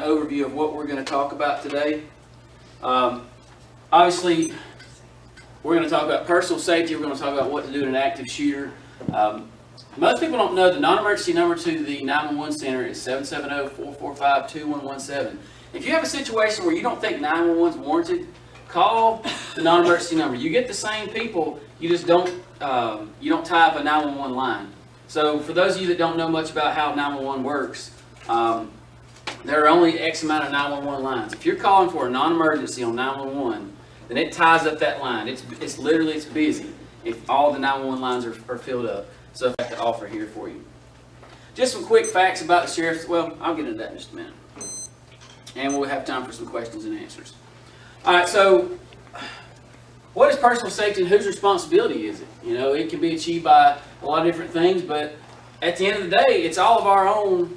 overview of what we're going to talk about today. Obviously, we're going to talk about personal safety. We're going to talk about what to do in an active shooter. Most people don't know the non-emergency number to the 911 center is 770-445-2117. If you have a situation where you don't think 911 is warranted, call the non-emergency number. You get the same people, you just don't tie up a 911 line. So for those of you that don't know much about how 911 works, there are only X amount of 911 lines. If you're calling for a non-emergency on 911, then it ties up that line. It's busy if all the 911 lines are filled up. So I have to offer here for you. Just some quick facts about the sheriff's. Well, I'll get into that in just a minute. And we'll have time for some questions and answers. All right, so what is personal safety and whose responsibility is it? You know, it can be achieved by a lot of different things, but at the end of the day, it's all of our own.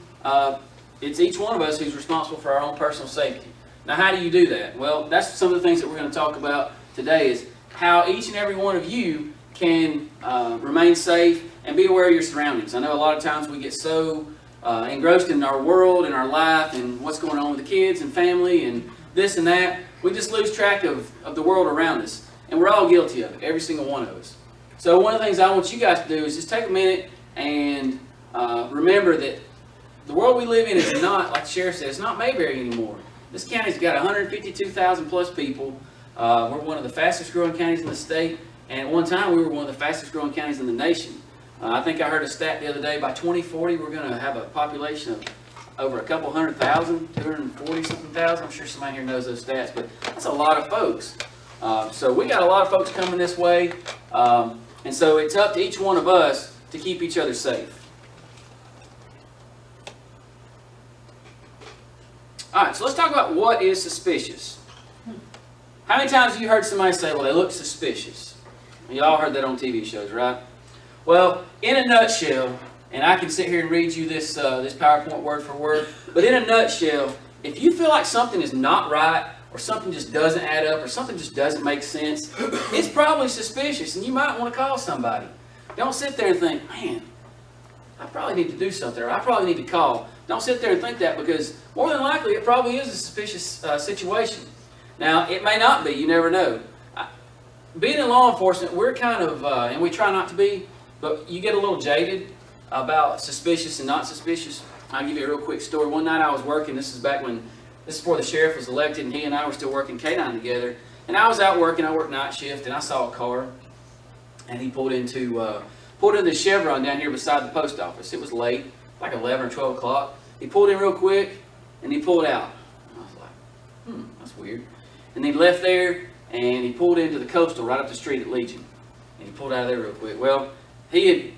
It's each one of us who's responsible for our own personal safety. Now, how do you do that? Well, that's some of the things that we're going to talk about today is how each and every one of you can remain safe and be aware of your surroundings. I know a lot of times we get so engrossed in our world and our life and what's going on with the kids and family and this and that. We just lose track of the world around us. And we're all guilty of it, every single one of us. So one of the things I want you guys to do is just take a minute and remember that the world we live in is not, like the sheriff said, it's not Mayberry anymore. This county's got 152,000 plus people. We're one of the fastest growing counties in the state. And at one time, we were one of the fastest growing counties in the nation. I think I heard a stat the other day, by 2040, we're going to have a population of over a couple 100,000, 240 something thousand. I'm sure somebody here knows those stats, but that's a lot of folks. So we got a lot of folks coming this way. And so it's up to each one of us to keep each other safe. All right, so let's talk about what is suspicious. How many times have you heard somebody say, well, they look suspicious? You all heard that on TV shows, right? Well, in a nutshell, and I can sit here and read you this PowerPoint word for word, but in a nutshell, if you feel like something is not right, or something just doesn't add up, or something just doesn't make sense, it's probably suspicious, and you might want to call somebody. Don't sit there and think, man, I probably need to do something, or I probably need to call. Don't sit there and think that, because more than likely, it probably is a suspicious situation. Now, it may not be. You never know. Being in law enforcement, we're kind of, and we try not to be, but you get a little jaded about suspicious and not suspicious. I'll give you a real quick story. One night I was working, this is before the sheriff was elected, and he and I were still working K-9 together. And I was out working, I worked night shift, and I saw a car, and he pulled into the Chevron down here beside the post office. It was late, like 11 or 12 o'clock. He pulled in real quick, and he pulled out. And I was like, that's weird. And he left there, and he pulled into the Coastal right up the street at Legion. And he pulled out of there real quick. Well, he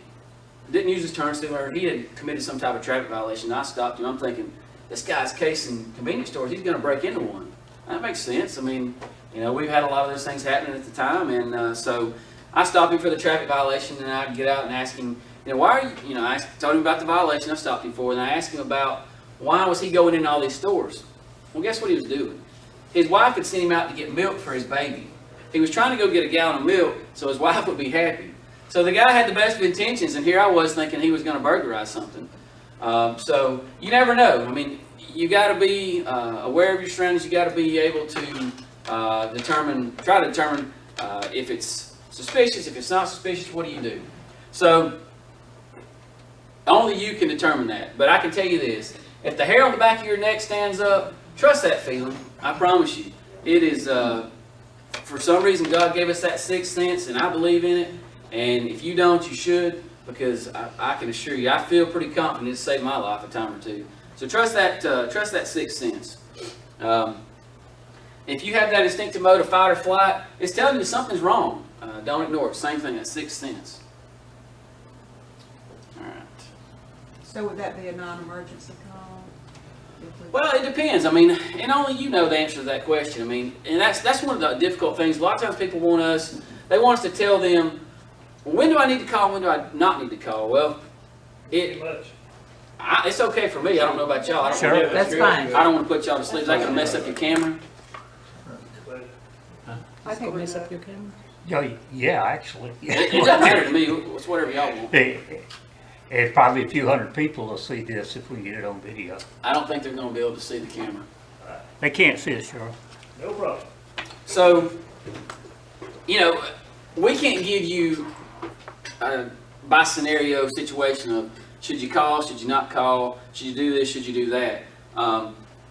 didn't use his turn signal, or he had committed some type of traffic violation. I stopped him. I'm thinking, this guy's casing convenience stores. He's going to break into one. That makes sense. I mean, you know, we've had a lot of those things happening at the time. And so I stopped him for the traffic violation, and I'd get out and ask him, why are you, I told him about the violation I stopped him for, and I asked him about why was he going in all these stores. Well, guess what he was doing? His wife had sent him out to get milk for his baby. He was trying to go get a gallon of milk so his wife would be happy. So the guy had the best of intentions, and here I was thinking he was going to burglarize something. So you never know. I mean, you got to be aware of your surroundings. You got to be able to try to determine if it's suspicious. If it's not suspicious, what do you do? So only you can determine that. But I can tell you this: if the hair on the back of your neck stands up, trust that feeling. I promise you. It is, for some reason, God gave us that sixth sense, and I believe in it. And if you don't, you should, because I can assure you, I feel pretty confident it saved my life a time or two. So trust that sixth sense. If you have that instinctive mode of fight or flight, it's telling you something's wrong. Don't ignore it. Same thing, that sixth sense. All right. So would that be a non-emergency call? Well, it depends. I mean, and only you know the answer to that question. I mean, and that's one of the difficult things. A lot of times people want us to tell them, well, when do I need to call, when do I not need to call? Well, it's okay for me. I don't know about y'all. Sure, that's fine. I don't want to put y'all to sleep. Is that going to mess up your camera? I think mess up your camera. Yeah, actually. It doesn't matter to me. It's whatever y'all want. And probably a few hundred people will see this if we get it on video. I don't think they're going to be able to see the camera. They can't see us, Cheryl. No problem. So, you know, we can't give you a by scenario situation of should you call, should you not call, should you do this, should you do that.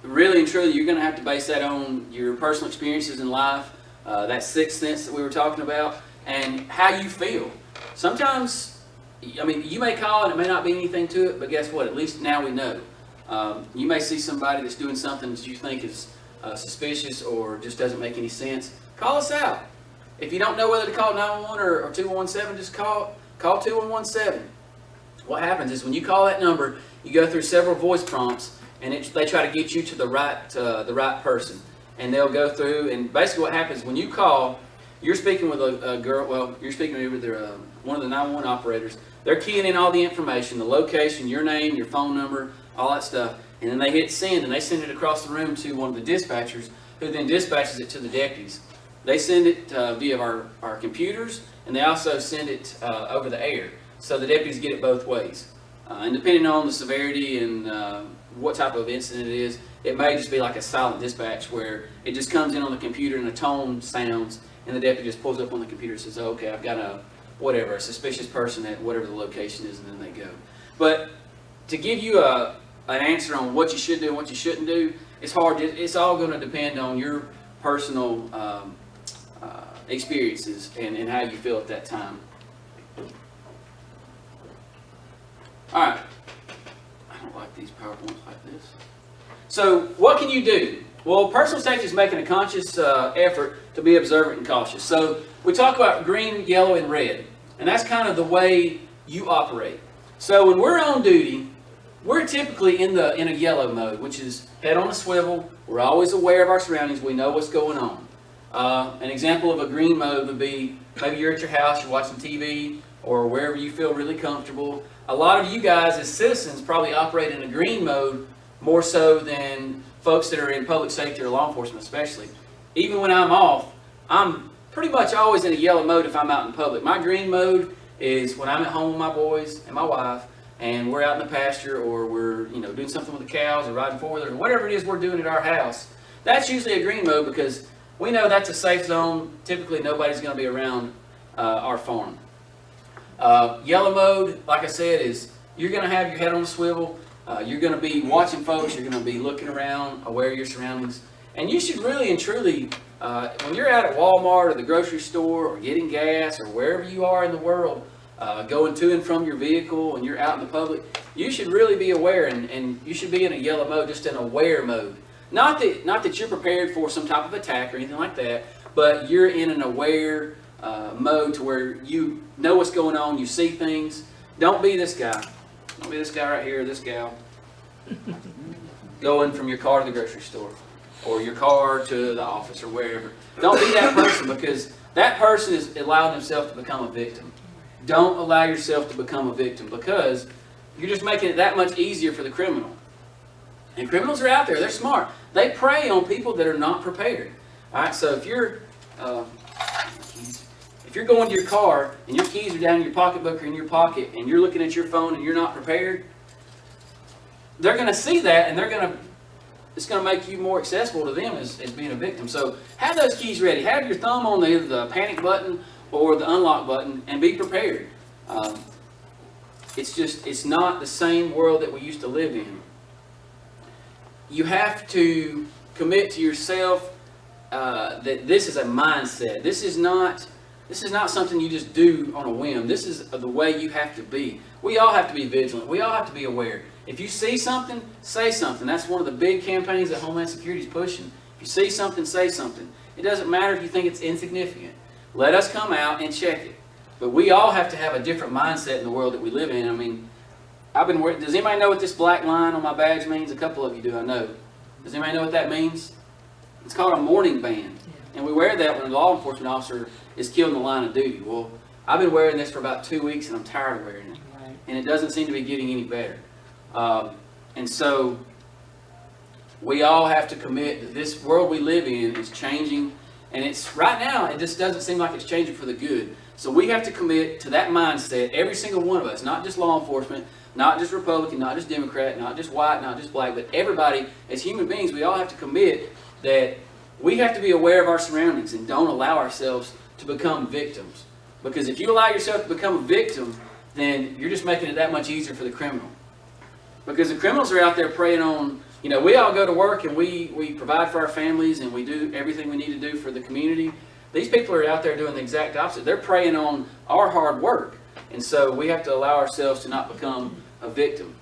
Really and truly, you're going to have to base that on your personal experiences in life, that sixth sense that we were talking about, and how you feel. Sometimes, I mean, you may call and it may not be anything to it, but guess what? At least now we know. You may see somebody that's doing something that you think is suspicious or just doesn't make any sense. Call us out. If you don't know whether to call 911 or 2117, just call 2117. What happens is when you call that number, you go through several voice prompts, and they try to get you to the right person. And they'll go through, and basically what happens when you call, you're speaking with a girl. Well, you're speaking with one of the 911 operators. They're keying in all the information, the location, your name, your phone number, all that stuff, and then they hit send, and they send it across the room to one of the dispatchers, who then dispatches it to the deputies. They send it via our computers, and they also send it over the air, so the deputies get it both ways. And depending on the severity and what type of incident it is, it may just be like a silent dispatch where it just comes in on the computer and a tone sounds, and the deputy just pulls up on the computer and says, oh, okay, I've got a suspicious person at whatever the location is, and then they go. But to give you an answer on what you should do and what you shouldn't do, it's hard. It's all going to depend on your personal experiences and how you feel at that time. All right. I don't like these PowerPoints like this. So what can you do? Well, personal safety is making a conscious effort to be observant and cautious. So we talk about green, yellow, and red. And that's kind of the way you operate. So when we're on duty, we're typically in a yellow mode, which is head on a swivel. We're always aware of our surroundings. We know what's going on. An example of a green mode would be maybe you're at your house, you're watching TV, or wherever you feel really comfortable. A lot of you guys as citizens probably operate in a green mode more so than folks that are in public safety or law enforcement especially. Even when I'm off, I'm pretty much always in a yellow mode if I'm out in public. My green mode is when I'm at home with my boys and my wife, and we're out in the pasture, or we're doing something with the cows or riding four-wheelers or whatever it is we're doing at our house. That's usually a green mode because we know that's a safe zone. Typically nobody's going to be around our farm. Yellow mode, like I said, is you're going to have your head on a swivel. You're going to be watching folks. You're going to be looking around, aware of your surroundings. And you should really and truly, when you're out at Walmart or the grocery store or getting gas or wherever you are in the world, going to and from your vehicle and you're out in the public, you should really be aware, and you should be in a yellow mode, just an aware mode. Not that you're prepared for some type of attack or anything like that, but you're in an aware mode to where you know what's going on, you see things. Don't be this guy. Don't be this guy right here, this gal, going from your car to the grocery store or your car to the office or wherever. Don't be that person, because that person is allowing themselves to become a victim. Don't allow yourself to become a victim, because you're just making it that much easier for the criminal. And criminals are out there. They're smart. They prey on people that are not prepared. All right, so if you're going to your car and your keys are down in your pocketbook or in your pocket and you're looking at your phone and you're not prepared, they're going to see that, and it's going to make you more accessible to them as being a victim. So have those keys ready. Have your thumb on either the panic button or the unlock button, and be prepared. It's not the same world that we used to live in. You have to commit to yourself that this is a mindset. This is not something you just do on a whim. This is the way you have to be. We all have to be vigilant. We all have to be aware. If you see something, say something. That's one of the big campaigns that Homeland Security is pushing. If you see something, say something. It doesn't matter if you think it's insignificant. Let us come out and check it. But we all have to have a different mindset in the world that we live in. I mean, does anybody know what this black line on my badge means? A couple of you do, I know. Does anybody know what that means? It's called a mourning band. And we wear that when a law enforcement officer is killed in the line of duty. Well, I've been wearing this for about 2 weeks, and I'm tired of wearing it. Right. And it doesn't seem to be getting any better. And so we all have to commit that this world we live in is changing, And it's right now, it just doesn't seem like it's changing for the good. So we have to commit to that mindset, every single one of us, not just law enforcement, not just Republican, not just Democrat, not just white, not just black, but everybody, as human beings, we all have to commit that we have to be aware of our surroundings and don't allow ourselves to become victims. Because if you allow yourself to become a victim, then you're just making it that much easier for the criminal. Because the criminals are out there preying on, we all go to work and we provide for our families and we do everything we need to do for the community. These people are out there doing the exact opposite. They're preying on our hard work. And so we have to allow ourselves to not become a victim.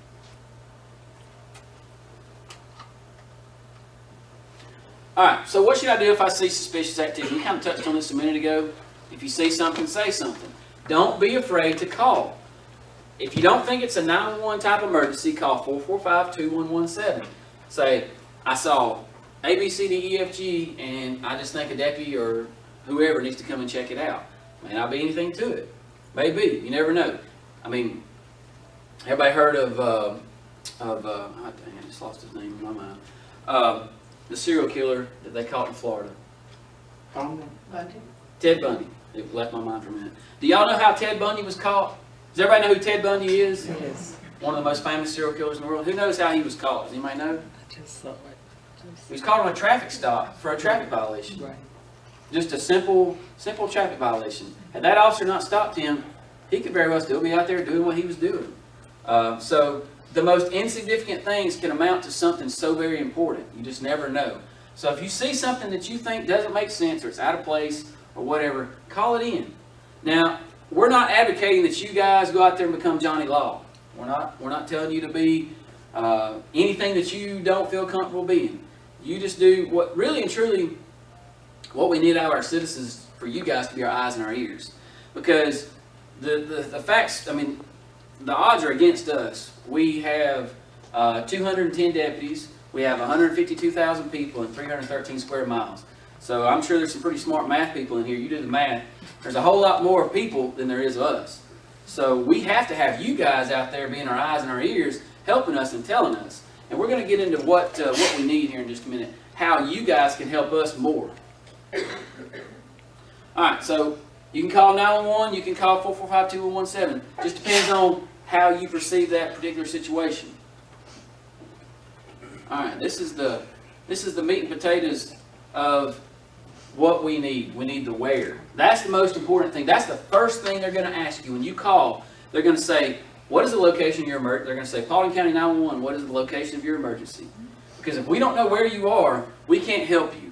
Alright, so what should I do if I see suspicious activity? We kind of touched on this a minute ago. If you see something, say something. Don't be afraid to call. If you don't think it's a 911 type emergency, call 445-2117. Say, I saw A, B, C, D, E, F, G, and I just think a deputy or whoever needs to come and check it out. May not be anything to it. Maybe. You never know. I mean, everybody heard of oh dang, I just lost his name in my mind. The serial killer that they caught in Florida. Ted Bundy. It left my mind for a minute. Do y'all know how Ted Bundy was caught? Does everybody know who Ted Bundy is? Yes. One of the most famous serial killers in the world. Who knows how he was caught? Does anybody know? I just saw it. He was caught on a traffic stop for a traffic violation. Right. Just a simple traffic violation. Had that officer not stopped him, he could very well still be out there doing what he was doing. So the most insignificant things can amount to something so very important. You just never know. So if you see something that you think doesn't make sense or it's out of place or whatever, call it in. Now, we're not advocating that you guys go out there and become Johnny Law. We're not telling you to be anything that you don't feel comfortable being. You just do what really and truly what we need out of our citizens for you guys to be our eyes and our ears. Because the facts, I mean, the odds are against us. We have 210 deputies. We have 152,000 people and 313 square miles. So I'm sure there's some pretty smart math people in here. You do the math. There's a whole lot more people than there is of us. So we have to have you guys out there being our eyes and our ears, helping us and telling us. And we're going to get into what we need here in just a minute, how you guys can help us more. Alright, so you can call 911, you can call 445-2117. Just depends on how you perceive that particular situation. Alright, this is the meat and potatoes of what we need. We need the where. That's the most important thing. That's the first thing they're going to ask you when you call. They're going to say, what is the location of your emergency? They're going to say, Paulding County 911, what is the location of your emergency? Because if we don't know where you are, we can't help you.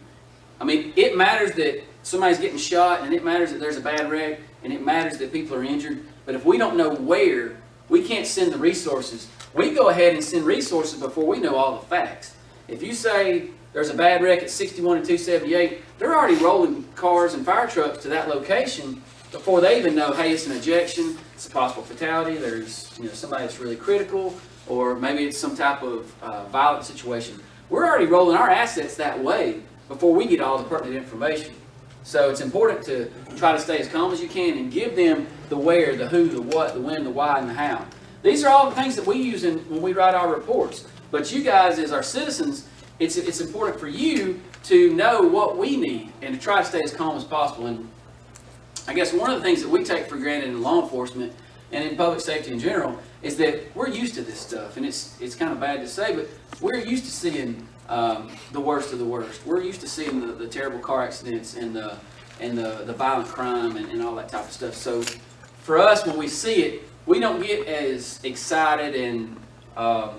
I mean, it matters that somebody's getting shot, and it matters that there's a bad wreck, and it matters that people are injured. But if we don't know where, we can't send the resources. We go ahead and send resources before we know all the facts. If you say there's a bad wreck at 61 and 278, they're already rolling cars and fire trucks to that location before they even know, hey, it's an ejection, it's a possible fatality, there's somebody that's really critical, or maybe it's some type of violent situation. We're already rolling our assets that way before we get all the pertinent information. So it's important to try to stay as calm as you can and give them the where, the who, the what, the when, the why, and the how. These are all the things that we use when we write our reports. But you guys, as our citizens, it's important for you to know what we need and to try to stay as calm as possible. And I guess one of the things that we take for granted in law enforcement and in public safety in general is that we're used to this stuff. And it's kind of bad to say, but we're used to seeing the worst of the worst. We're used to seeing the terrible car accidents and the violent crime and all that type of stuff. So for us, when we see it, we don't get as excited and hyped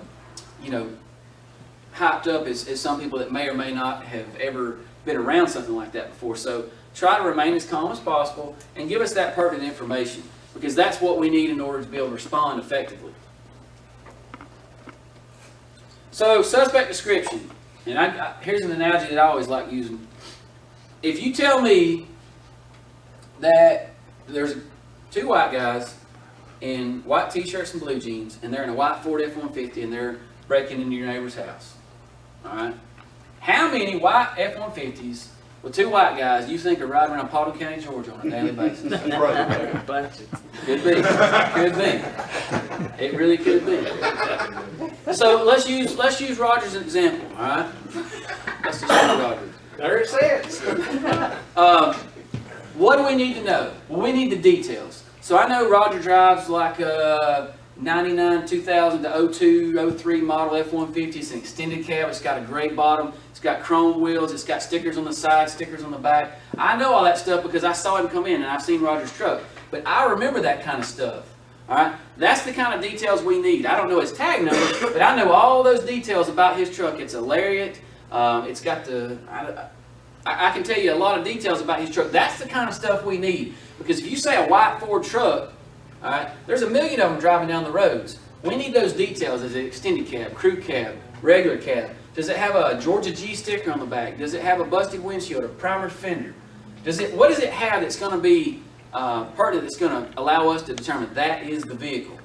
up as some people that may or may not have ever been around something like that before. So try to remain as calm as possible and give us that pertinent information, because that's what we need in order to be able to respond effectively. So suspect description, and here's an analogy that I always like using. If you tell me that there's two white guys in white t-shirts and blue jeans, and they're in a white Ford F-150 and they're breaking into your neighbor's house, all right? How many white F-150s with two white guys you think are riding around Paulding County, Georgia on a daily basis? Could be. Could be. It really could be. So let's use Roger as an example, all right? Let's just use Roger. There it says. What do we need to know? Well, we need the details. So I know Roger drives like a 99 2000 to 02, 03 model F-150. It's an extended cab. It's got a gray bottom. It's got chrome wheels. It's got stickers on the side, stickers on the back. I know all that stuff because I saw him come in and I've seen Roger's truck. But I remember that kind of stuff. All right? That's the kind of details we need. I don't know his tag number, but I know all those details about his truck. It's a Lariat. It's got the... I can tell you a lot of details about his truck. That's the kind of stuff we need. Because if you say a white Ford truck, all right, there's a million of them driving down the roads. We need those details. Is it extended cab, crew cab, regular cab? Does it have a Georgia G sticker on the back? Does it have a busted windshield, a primer fender? What does it have that's going to be pertinent, that's going to allow us to determine that is the vehicle?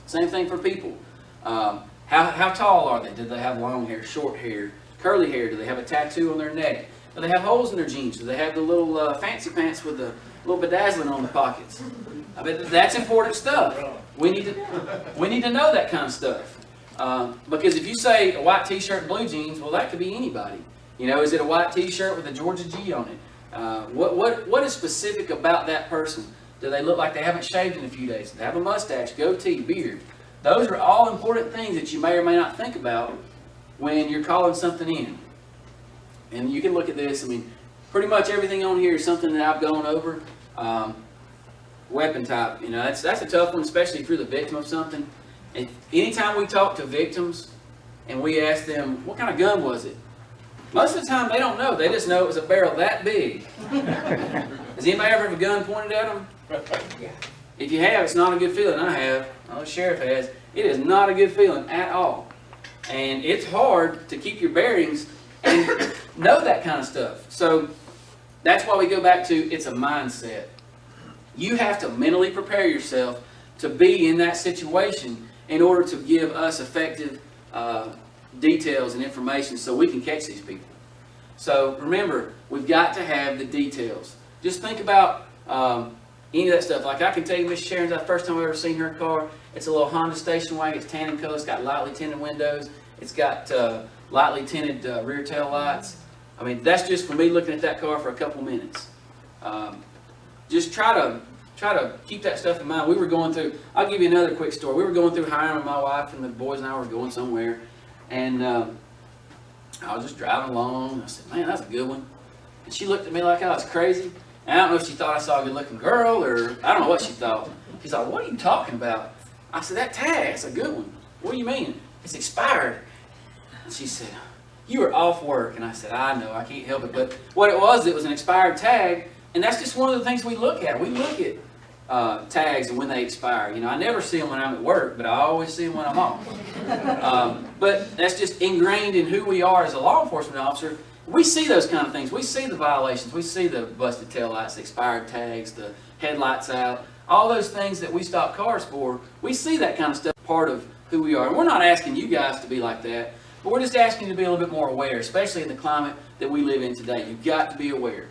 Same thing for people. How tall are they? Do they have long hair, short hair, curly hair? Do they have a tattoo on their neck? Do they have holes in their jeans? Do they have the little fancy pants with the little bedazzling on the pockets? I mean, that's important stuff. We need to know that kind of stuff. Because if you say a white t-shirt and blue jeans, well, that could be anybody. You know, is it a white t-shirt with a Georgia G on it? What is specific about that person? Do they look like they haven't shaved in a few days? Do they have a mustache, goatee, beard? Those are all important things that you may or may not think about when you're calling something in. And you can look at this. I mean, pretty much everything on here is something that I've gone over. Weapon type, you know, that's a tough one, especially if you're the victim of something. And anytime we talk to victims and we ask them, what kind of gun was it? Most of the time they don't know. They just know it was a barrel that big. Has anybody ever have a gun pointed at them? If you have, it's not a good feeling. I have. I know the sheriff has. It is not a good feeling at all. And it's hard to keep your bearings and know that kind of stuff. So that's why we go back to it's a mindset. You have to mentally prepare yourself to be in that situation in order to give us effective details and information so we can catch these people. So remember, we've got to have the details. Just think about any of that stuff. Like I can tell you, Miss Sharon's the first time I've ever seen her car. It's a little Honda station wagon. It's tan in color. It's got lightly tinted windows. It's got lightly tinted rear tail lights. I mean, that's just for me looking at that car for a couple minutes. Just try to keep that stuff in mind. We were going through, I'll give you another quick story. We were going through Hiram and my wife and the boys and I were going somewhere. And I was just driving along. And I said, man, that's a good one. And she looked at me like I was crazy. And I don't know if she thought I saw a good looking girl or I don't know what she thought. She's like, what are you talking about? I said, that tag, that's a good one. What do you mean? It's expired. And she said, you were off work. And I said, I know, I can't help it. But what it was an expired tag. And that's just one of the things we look at. We look at tags and when they expire. You know, I never see them when I'm at work, but I always see them when I'm off. But that's just ingrained in who we are as a law enforcement officer. We see those kind of things. We see the violations. We see the busted taillights, the expired tags, the headlights out. All those things that we stop cars for, we see that kind of stuff, part of who we are. And we're not asking you guys to be like that, but we're just asking you to be a little bit more aware, especially in the climate that we live in today. You've got to be aware.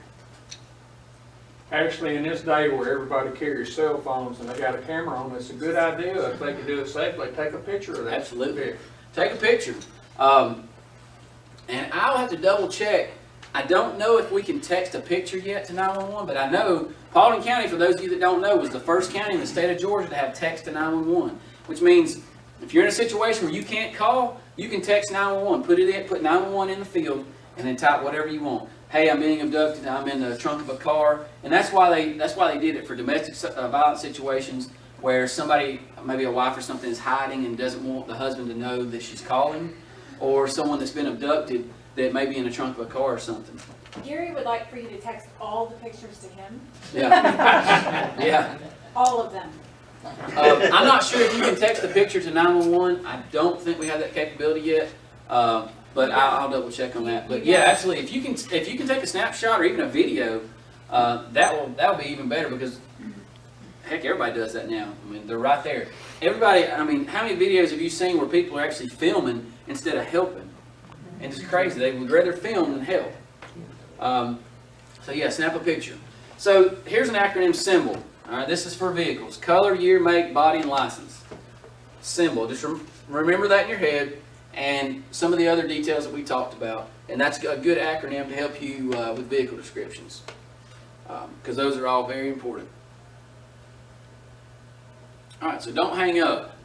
Actually, in this day where everybody carries cell phones and they got a camera on, it's a good idea if they can do it safely. Take a picture of that. Absolutely. Take a picture. And I'll have to double check. I don't know if we can text a picture yet to 911, but I know Paulding County, for those of you that don't know, was the first county in the state of Georgia to have text to 911, which means if you're in a situation where you can't call, you can text 911. Put 911 in the field, and then type whatever you want. Hey, I'm being abducted. I'm in the trunk of a car, and that's why they did it for domestic violence situations where somebody, maybe a wife or something, is hiding and doesn't want the husband to know that she's calling, or someone that's been abducted that may be in the trunk of a car or something. Gary would like for you to text all the pictures to him. Yeah. Yeah. All of them. I'm not sure if you can text a picture to 911. I don't think we have that capability yet, but I'll double check on that. But yeah, absolutely. If you can take a snapshot or even a video, that'll be even better because heck, everybody does that now. I mean, they're right there. Everybody. I mean, how many videos have you seen where people are actually filming instead of helping? And it's crazy. They would rather film than help. So yeah, snap a picture. So here's an acronym symbol. All right, this is for vehicles. Color, year, make, body, and license. Symbol. Just remember that in your head. and some of the other details that we talked about. And that's a good acronym to help you with vehicle descriptions, because those are all very important. All right, so don't hang up.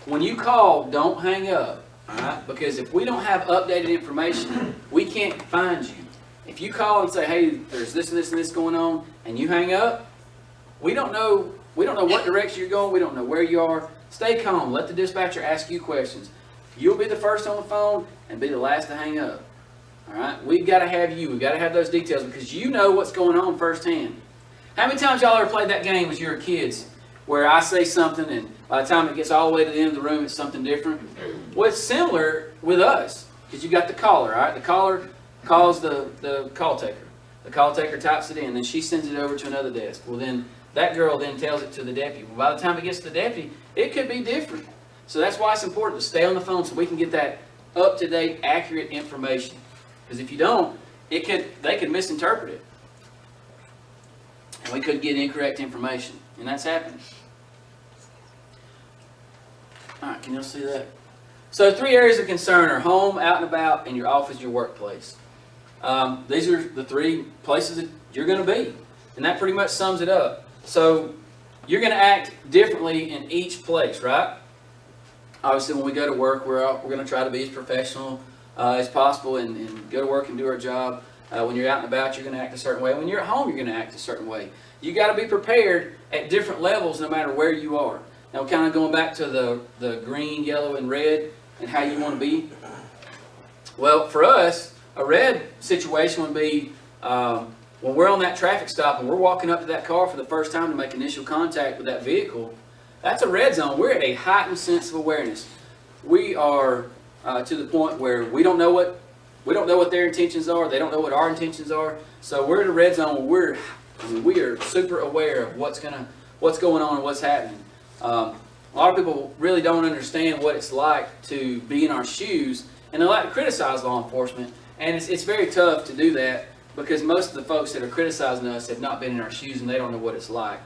When you call, don't hang up, all right? Because if we don't have updated information, we can't find you. If you call and say, hey, there's this and this and this going on, and you hang up, we don't know what direction you're going, we don't know where you are. Stay calm, let the dispatcher ask you questions. You'll be the first on the phone and be the last to hang up. All right, we've got to have you. We've got to have those details because you know what's going on firsthand. How many times y'all ever played that game as you were kids where I say something and by the time it gets all the way to the end of the room, it's something different? Well, it's similar with us because you got the caller, all right? The caller calls the call taker. The call taker types it in, then she sends it over to another desk. Well, then that girl then tells it to the deputy. Well, by the time it gets to the deputy, it could be different. So that's why it's important to stay on the phone so we can get that up-to-date, accurate information. Because if you don't, they could misinterpret it. And we could get incorrect information. And that's happening. Alright, can y'all see that? So 3 areas of concern are home, out and about, and your office, your workplace. These are the 3 places that you're going to be. And that pretty much sums it up. So you're going to act differently in each place, right? Obviously, when we go to work, we're going to try to be as professional as possible and go to work and do our job. When you're out and about, you're going to act a certain way. When you're at home, you're going to act a certain way. You got to be prepared at different levels no matter where you are. Now, kind of going back to the green, yellow, and red and how you want to be. Well, for us, a red situation would be when we're on that traffic stop and we're walking up to that car for the first time to make initial contact with that vehicle. That's a red zone. We're at a heightened sense of awareness. We are to the point where we don't know what their intentions are. They don't know what our intentions are. So we're in a red zone where we are super aware of what's going on and what's happening. A lot of people really don't understand what it's like to be in our shoes, and they like to criticize law enforcement. And it's very tough to do that because most of the folks that are criticizing us have not been in our shoes and they don't know what it's like.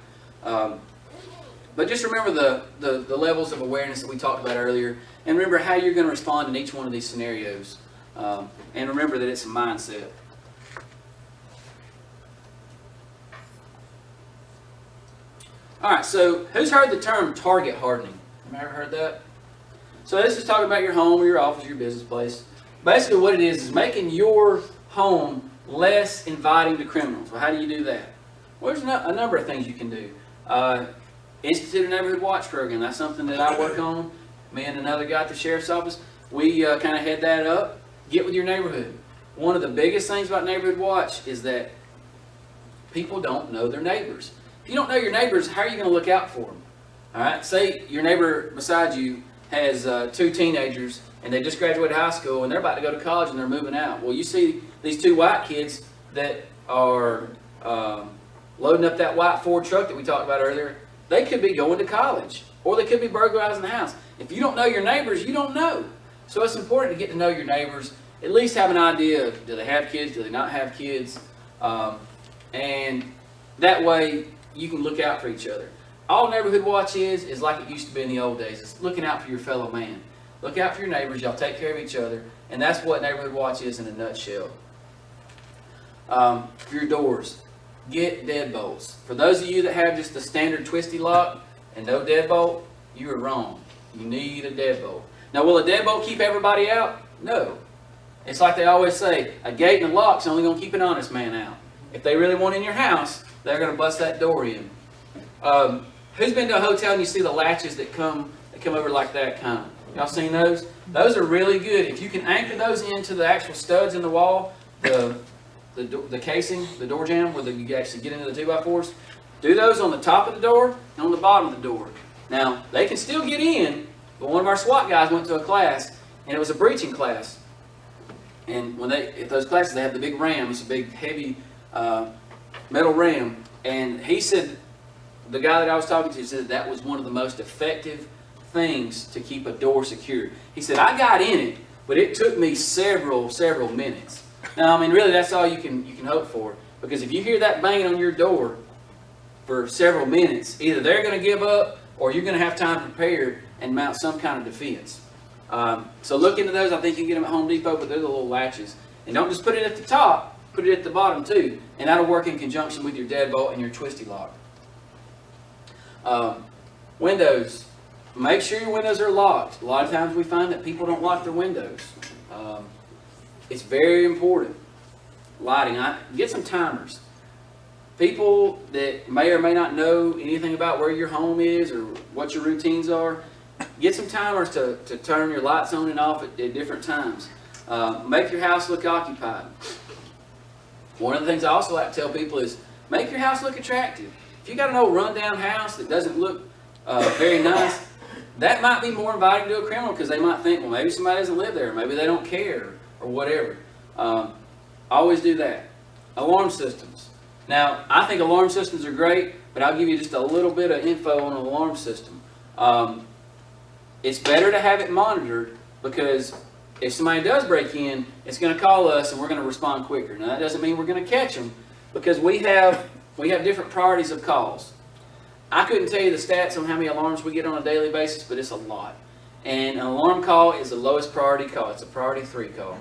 But just remember the levels of awareness that we talked about earlier, and remember how you're going to respond in each one of these scenarios. And remember that it's a mindset. All right, so who's heard the term target hardening? Have you ever heard that? So this is talking about your home or your office or your business place. Basically what it is making your home less inviting to criminals. Well, how do you do that? Well, there's a number of things you can do. Institute a neighborhood watch program. That's something that I work on. Me and another guy at the sheriff's office, we kind of head that up. Get with your neighborhood. One of the biggest things about neighborhood watch is that people don't know their neighbors. If you don't know your neighbors, how are you going to look out for them? All right. Say your neighbor beside you has 2 teenagers and they just graduated high school and they're about to go to college and they're moving out. Well, you see these 2 white kids that are loading up that white Ford truck that we talked about earlier. They could be going to college or they could be burglarizing the house. If you don't know your neighbors, you don't know. So it's important to get to know your neighbors. At least have an idea of, do they have kids, do they not have kids? And that way you can look out for each other. All neighborhood watch is like it used to be in the old days. It's looking out for your fellow man. Look out for your neighbors. Y'all take care of each other. And that's what neighborhood watch is in a nutshell. For your doors, get deadbolts. For those of you that have just the standard twisty lock and no deadbolt, you are wrong. You need a deadbolt. Now, will a deadbolt keep everybody out? No. It's like they always say, a gate and a lock's only going to keep an honest man out. If they really want in your house, they're going to bust that door in. Who's been to a hotel and you see the latches that come over like that kind of? Y'all seen those? Those are really good. If you can anchor those into the actual studs in the wall, the casing, the door jamb, where you actually get into the 2x4s, do those on the top of the door and on the bottom of the door. Now, they can still get in, but one of our SWAT guys went to a class, and it was a breaching class. And at those classes, they have the big ram. It's a big, heavy metal ram. And he said, the guy that I was talking to said that was one of the most effective things to keep a door secure. He said, I got in it, but it took me several minutes. Now, I mean, really, that's all you can hope for. Because if you hear that banging on your door, for several minutes, either they're going to give up or you're going to have time to prepare and mount some kind of defense. So look into those. I think you can get them at Home Depot, but they're the little latches. And don't just put it at the top, put it at the bottom too. And that'll work in conjunction with your deadbolt and your twisty lock. Windows. Make sure your windows are locked. A lot of times we find that people don't lock their windows. It's very important. Lighting. Get some timers. People that may or may not know anything about where your home is or what your routines are, get some timers to turn your lights on and off at different times. Make your house look occupied. One of the things I also like to tell people is make your house look attractive. If you got an old rundown house that doesn't look very nice, that might be more inviting to a criminal because they might think, well, maybe somebody doesn't live there, maybe they don't care, or whatever. Always do that. Alarm systems. Now, I think alarm systems are great, but I'll give you just a little bit of info on an alarm system. It's better to have it monitored because if somebody does break in, it's going to call us and we're going to respond quicker. Now, that doesn't mean we're going to catch them because we have different priorities of calls. I couldn't tell you the stats on how many alarms we get on a daily basis, but it's a lot. And an alarm call is the lowest priority call. It's a priority 3 call.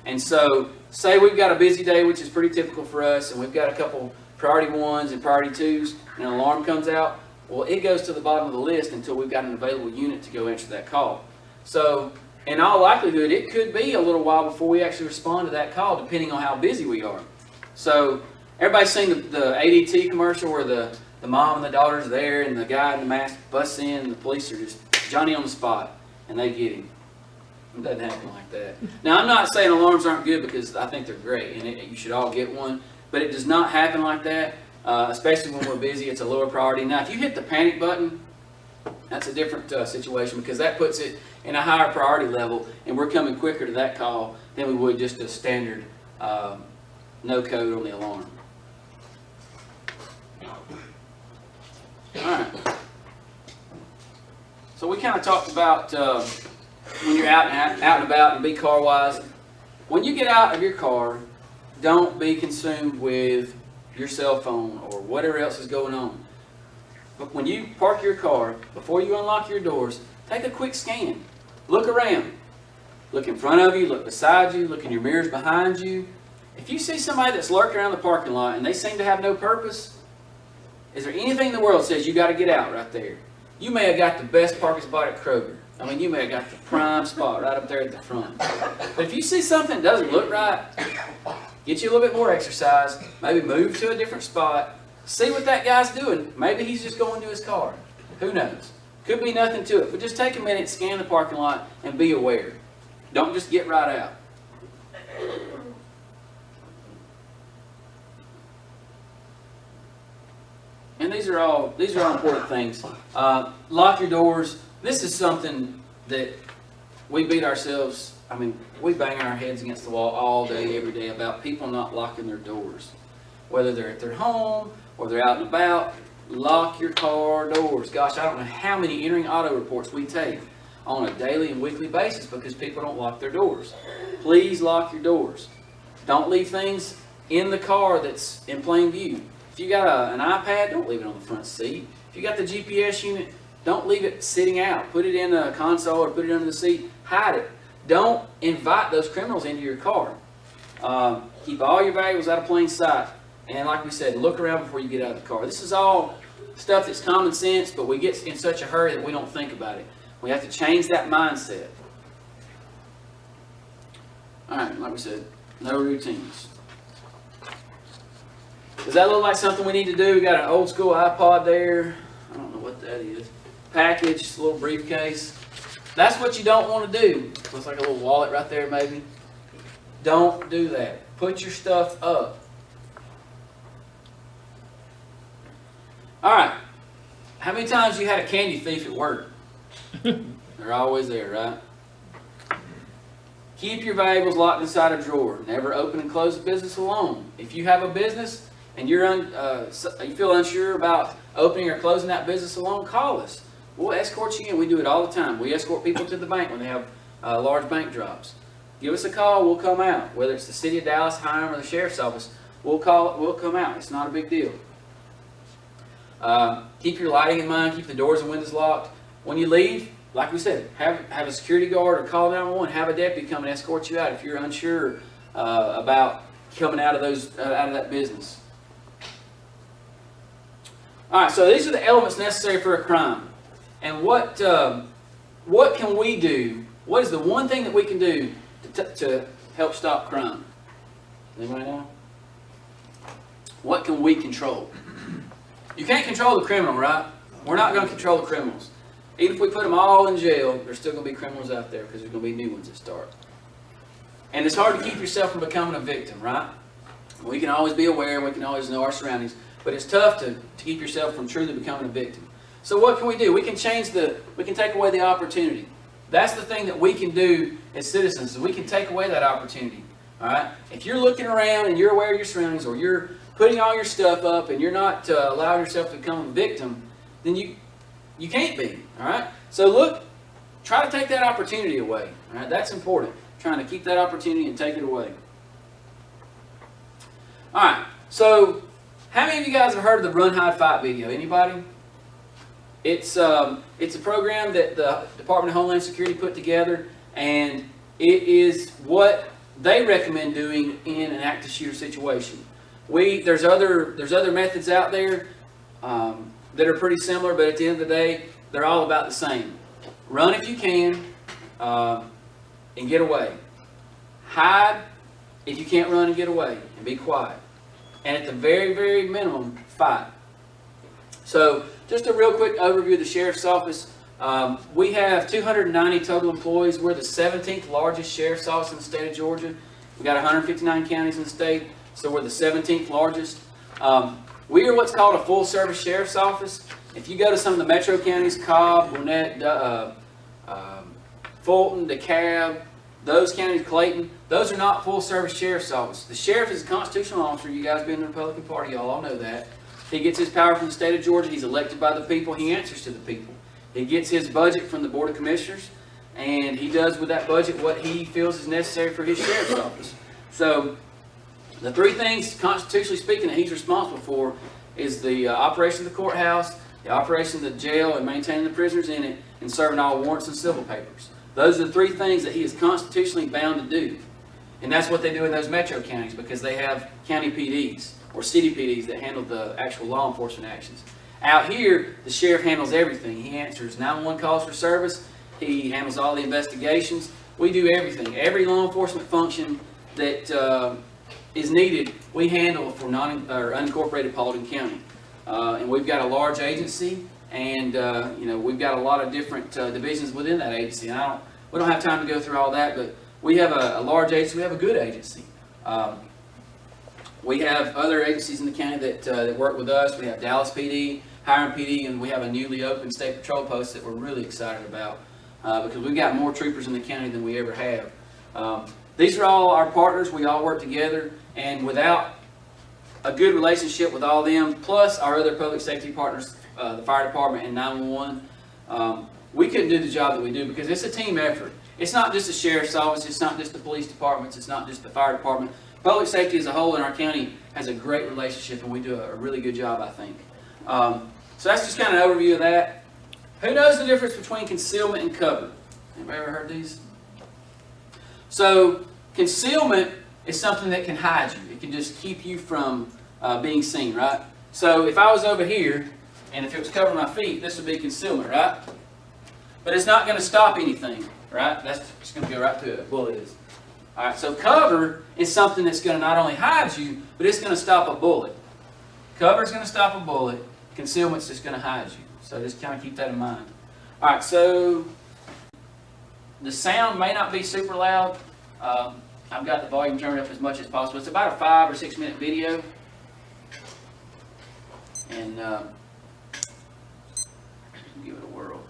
And so, say we've got a busy day, which is pretty typical for us, and we've got a couple priority 1s and priority 2s, and an alarm comes out, well, it goes to the bottom of the list until we've got an available unit to go answer that call. So, in all likelihood, it could be a little while before we actually respond to that call, depending on how busy we are. So, everybody's seen the ADT commercial where the mom and the daughter's there, and the guy in the mask busts in, and the police are just Johnny on the spot, and they get him. It doesn't happen like that. Now, I'm not saying alarms aren't good because I think they're great, and you should all get one, but it does not happen like that, especially when we're busy. It's a lower priority. Now, if you hit the panic button, that's a different situation because that puts it in a higher priority level, and we're coming quicker to that call than we would just a standard no code on the alarm. All right. So we kind of talked about when you're out and about and be car wise. When you get out of your car, don't be consumed with your cell phone or whatever else is going on. But when you park your car, before you unlock your doors, take a quick scan. Look around. Look in front of you, look beside you, look in your mirrors behind you. If you see somebody that's lurking around the parking lot and they seem to have no purpose, is there anything in the world that says you got to get out right there? You may have got the best parking spot at Kroger. I mean, you may have got the prime spot right up there at the front. But if you see something that doesn't look right, get you a little bit more exercise, maybe move to a different spot, see what that guy's doing. Maybe he's just going to his car. Who knows? Could be nothing to it. But just take a minute, scan the parking lot, and be aware. Don't just get right out. And these are all important things. Lock your doors. This is something that we beat ourselves. I mean, we bang our heads against the wall all day, every day about people not locking their doors. Whether they're at their home or they're out and about, lock your car doors. Gosh, I don't know how many entering auto reports we take on a daily and weekly basis because people don't lock their doors. Please lock your doors. Don't leave things in the car that's in plain view. If you got an iPad, don't leave it on the front seat. If you got the GPS unit, don't leave it sitting out. Put it in a console or put it under the seat. Hide it. Don't invite those criminals into your car. Keep all your valuables out of plain sight. And like we said, look around before you get out of the car. This is all stuff that's common sense, but we get in such a hurry that we don't think about it. We have to change that mindset. All right, like we said, no routines. Does that look like something we need to do? We got an old school iPod there. I don't know what that is. Package, little briefcase. That's what you don't want to do. Looks like a little wallet right there maybe. Don't do that. Put your stuff up. All right. How many times you had a candy thief at work? They're always there, right? Keep your valuables locked inside a drawer. Never open and close a business alone. If you have a business and you feel unsure about opening or closing that business alone, call us. We'll escort you in. We do it all the time. We escort people to the bank when they have large bank drops. Give us a call. We'll come out. Whether it's the city of Dallas, Hiram, or the sheriff's office, we'll come out. It's not a big deal. Keep your lighting in mind. Keep the doors and windows locked. When you leave, like we said, have a security guard or call 911. Have a deputy come and escort you out if you're unsure about coming out of that business. All right, so these are the elements necessary for a crime. And what can we do? What is the one thing that we can do to help stop crime? Anybody know? What can we control? You can't control the criminal, right? We're not going to control the criminals. Even if we put them all in jail, there's still going to be criminals out there because there's going to be new ones that start. And it's hard to keep yourself from becoming a victim, right? We can always be aware, we can always know our surroundings, but it's tough to keep yourself from truly becoming a victim. So what can we do? We can take away the opportunity. That's the thing that we can do as citizens, is we can take away that opportunity. All right? If you're looking around and you're aware of your surroundings, or you're putting all your stuff up and you're not allowing yourself to become a victim, then you can't be. All right? So try to take that opportunity away. All right? That's important. Trying to keep that opportunity and take it away. All right. So how many of you guys have heard of the Run, Hide, Fight video? Anybody? It's a program that the Department of Homeland Security put together, and it is what they recommend doing in an active shooter situation. There's other methods out there that are pretty similar, but at the end of the day, they're all about the same. Run if you can, and get away. Hide if you can't run and get away, and be quiet. And at the very, very minimum, fight. So, just a real quick overview of the Sheriff's Office. We have 290 total employees. We're the 17th largest Sheriff's Office in the state of Georgia. We've got 159 counties in the state, so we're the 17th largest. We are what's called a full-service Sheriff's Office. If you go to some of the metro counties, Cobb, Gwinnett, Fulton, DeKalb, those counties, Clayton, those are not full-service Sheriff's Office. The Sheriff is a constitutional officer. You guys being in the Republican Party, y'all all know that. He gets his power from the state of Georgia. He's elected by the people. He answers to the people. He gets his budget from the Board of Commissioners, and he does with that budget what he feels is necessary for his Sheriff's Office. So the three things, constitutionally speaking, that he's responsible for is the operation of the courthouse, the operation of the jail and maintaining the prisoners in it, and serving all warrants and civil papers. Those are the three things that he is constitutionally bound to do. And that's what they do in those metro counties, because they have county PDs or city PDs that handle the actual law enforcement actions. Out here, the sheriff handles everything. He answers 911 calls for service. He handles all the investigations. We do everything. Every law enforcement function that is needed, we handle for unincorporated Paulding County. And we've got a large agency, and we've got a lot of different divisions within that agency. And we don't have time to go through all that, but we have a large agency. We have a good agency. We have other agencies in the county that work with us. We have Dallas PD, Hiram PD, and we have a newly opened state patrol post that we're really excited about because we've got more troopers in the county than we ever have. These are all our partners. We all work together, and without a good relationship with all them, plus our other public safety partners, the fire department and 911, we couldn't do the job that we do because it's a team effort. It's not just the sheriff's office, it's not just the police departments, it's not just the fire department. Public safety as a whole in our county has a great relationship, and we do a really good job, I think. So that's just kind of an overview of that. Who knows the difference between concealment and cover? Anybody ever heard these? So concealment is something that can hide you. It can just keep you from being seen, right? So if I was over here, and if it was covering my feet, this would be concealment, right? But it's not going to stop anything, right? That's just going to go right through it. Bullet is. All right, so cover is something that's going to not only hide you, but it's going to stop a bullet. Cover is going to stop a bullet. Concealment's just going to hide you. So just kind of keep that in mind. All right, so the sound may not be super loud. I've got the volume turned up as much as possible. It's about a 5 or 6 minute video. And give it a whirl.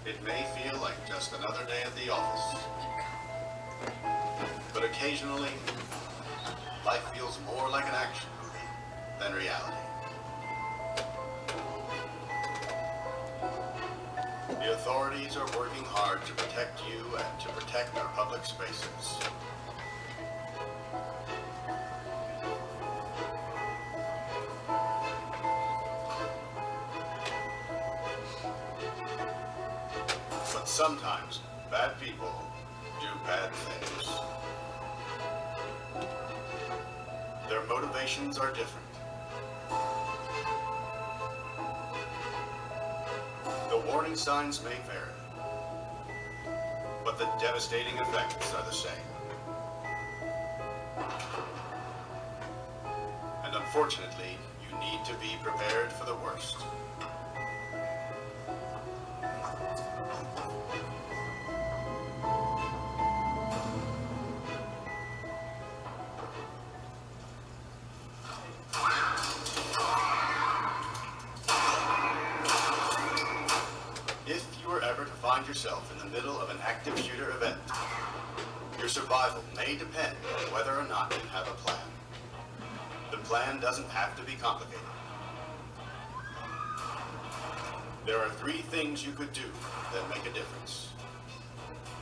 It may feel like just another day at the office, but occasionally, life feels more like an action movie than reality. Near authorities are working hard to protect you and to protect our public spaces. But sometimes bad people do bad things. Their motivations are different. The warning signs may vary, but the devastating effects are the same. And unfortunately, you need to be prepared for the worst. If you were ever to find yourself in the middle of an active shooter event, your survival may depend on whether or not you have a plan. The plan doesn't have to be complicated. There are 3 things you could do that make a difference.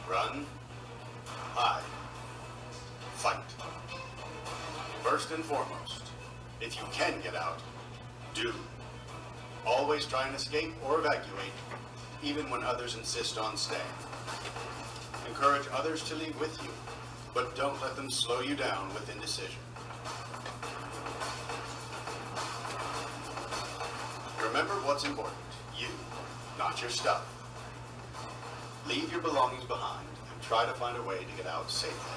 Run, hide, fight. First and foremost, if you can get out, do. Always try and escape or evacuate, even when others insist on staying. Encourage others to leave with you, but don't let them slow you down with indecision. Remember what's important, you, not your stuff. Leave your belongings behind and try to find a way to get out safely.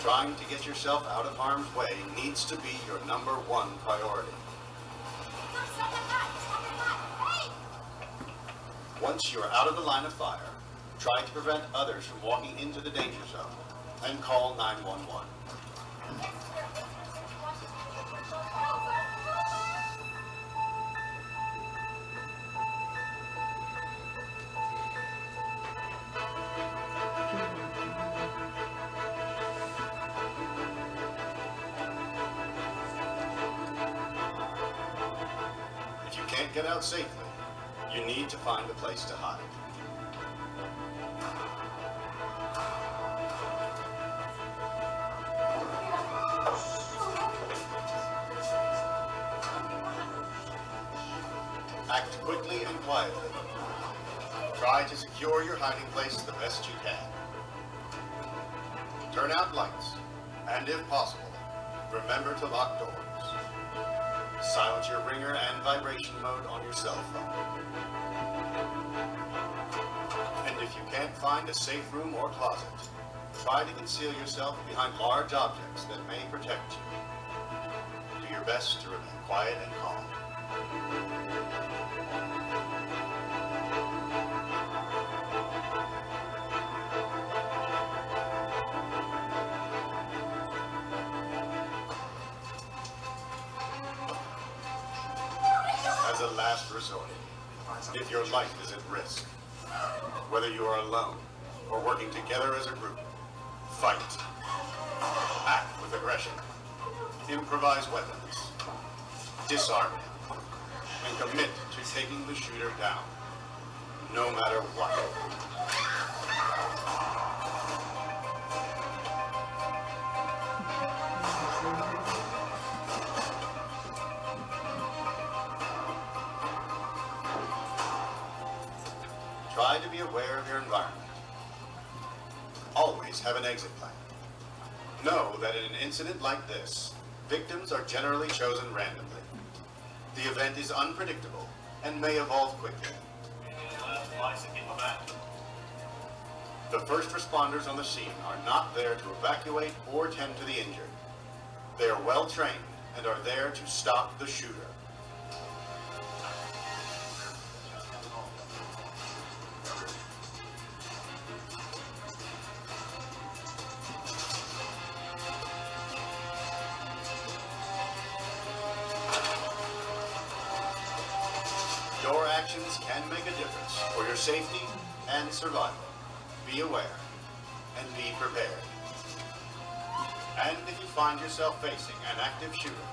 Trying to get yourself out of harm's way needs to be your #1 priority. Once you are out of the line of fire, try to prevent others from walking into the danger zone and call 911. If you can't get out safely, you need to find a place to hide. Act quickly and quietly. Try to secure your hiding place the best you can. Turn out lights, and if possible, remember to lock doors. Silence your ringer and vibration mode on your cell phone. And if you can't find a safe room or closet, try to conceal yourself behind large objects that may protect you. Do your best to remain quiet and calm. As a last resort, if your life is at risk, whether you are alone or working together as a group, fight. Act with aggression. Improvise weapons. Disarm him. And commit to taking the shooter down, no matter what. Try to be aware of your environment. Always have an exit plan. Know that in an incident like this, victims are generally chosen randomly. The event is unpredictable and may evolve quickly. The first responders on the scene are not there to evacuate or tend to the injured. They are well trained and are there to stop the shooter. Your actions can make a difference for your safety and survival. Be aware and be prepared. And if you find yourself facing an active shooter,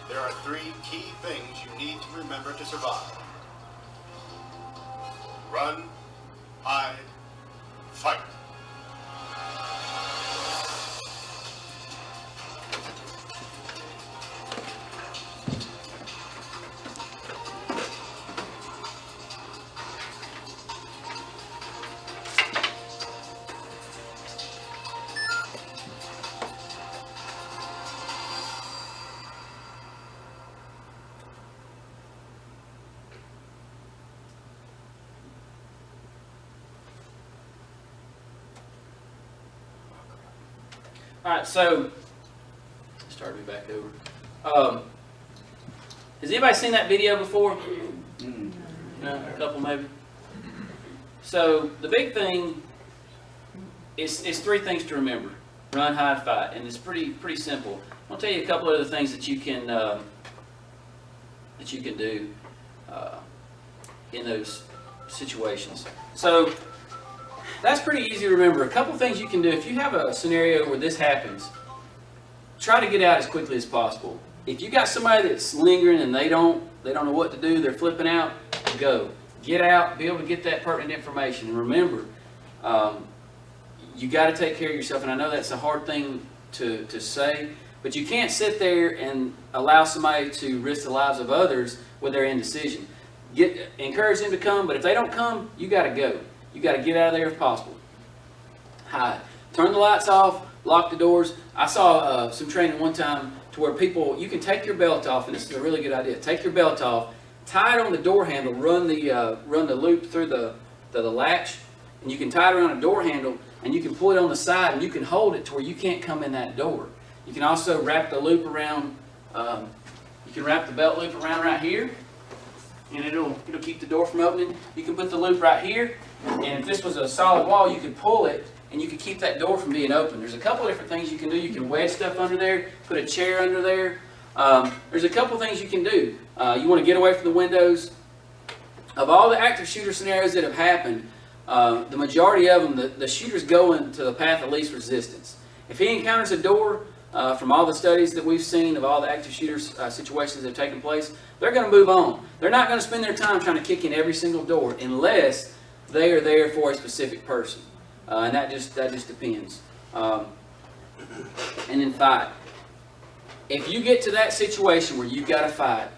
there are 3 key things you need to remember to survive. Run, hide, fight. All right, so start me back over. Has anybody seen that video before? No, a couple maybe. So the big thing is three things to remember: run, hide, fight, and it's pretty simple. I'll tell you a couple other things that you can do in those situations. So that's pretty easy to remember. A couple things you can do if you have a scenario where this happens. Try to get out as quickly as possible. If you got somebody that's lingering and they don't know what to do, they're flipping out, go. Get out, be able to get that pertinent information. And remember, you got to take care of yourself. And I know that's a hard thing to say, but you can't sit there and allow somebody to risk the lives of others with their indecision. Encourage them to come, but if they don't come, you got to go. You got to get out of there if possible. Hide. Turn the lights off, lock the doors. I saw some training one time to where people, you can take your belt off, and this is a really good idea. Take your belt off, tie it on the door handle, run the loop through the latch, and you can tie it around a door handle, and you can pull it on the side, and you can hold it to where you can't come in that door. You can also wrap the loop around, you can wrap the belt loop around right here, and it'll keep the door from opening. You can put the loop right here, and if this was a solid wall, you could pull it, and you could keep that door from being open. There's a couple of different things you can do. You can wedge stuff under there, put a chair under there. There's a couple things you can do. You want to get away from the windows. Of all the active shooter scenarios that have happened, the majority of them, the shooter's going to the path of least resistance. If he encounters a door, from all the studies that we've seen of all the active shooters situations that have taken place, they're going to move on. They're not going to spend their time trying to kick in every single door unless they are there for a specific person. And that just depends. And then fight. If you get to that situation where you've got to fight,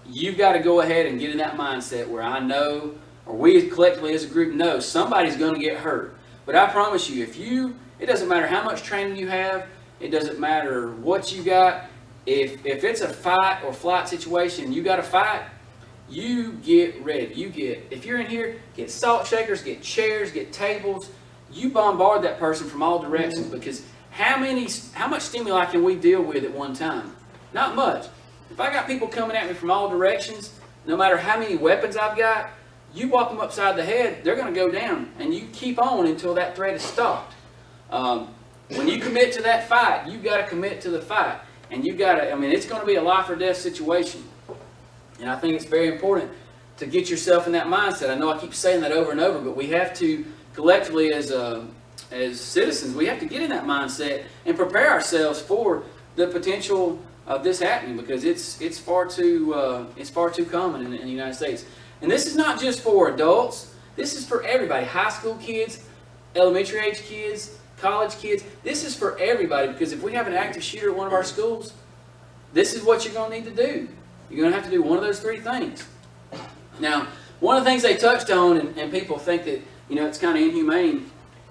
you've got to go ahead and get in that mindset where I know, or we collectively as a group know, somebody's going to get hurt. But I promise you, it doesn't matter how much training you have, it doesn't matter what you got, if it's a fight or flight situation, you got to fight, you get ready. If you're in here, get salt shakers, get chairs, get tables. You bombard that person from all directions, because how much stimuli can we deal with at one time? Not much. If I got people coming at me from all directions, no matter how many weapons I've got, you walk them upside the head, they're going to go down, and you keep on until that threat is stopped. When you commit to that fight, you've got to commit to the fight, and you've got to, it's going to be a life or death situation. And I think it's very important to get yourself in that mindset. I know I keep saying that over and over, but we have to collectively as citizens, we have to get in that mindset and prepare ourselves for the potential of this happening, because it's far too common in the United States. And this is not just for adults. This is for everybody. High school kids, elementary age kids, college kids. This is for everybody, because if we have an active shooter at one of our schools, this is what you're going to need to do. You're going to have to do one of those three things. Now, one of the things they touched on, and people think that it's kind of inhumane,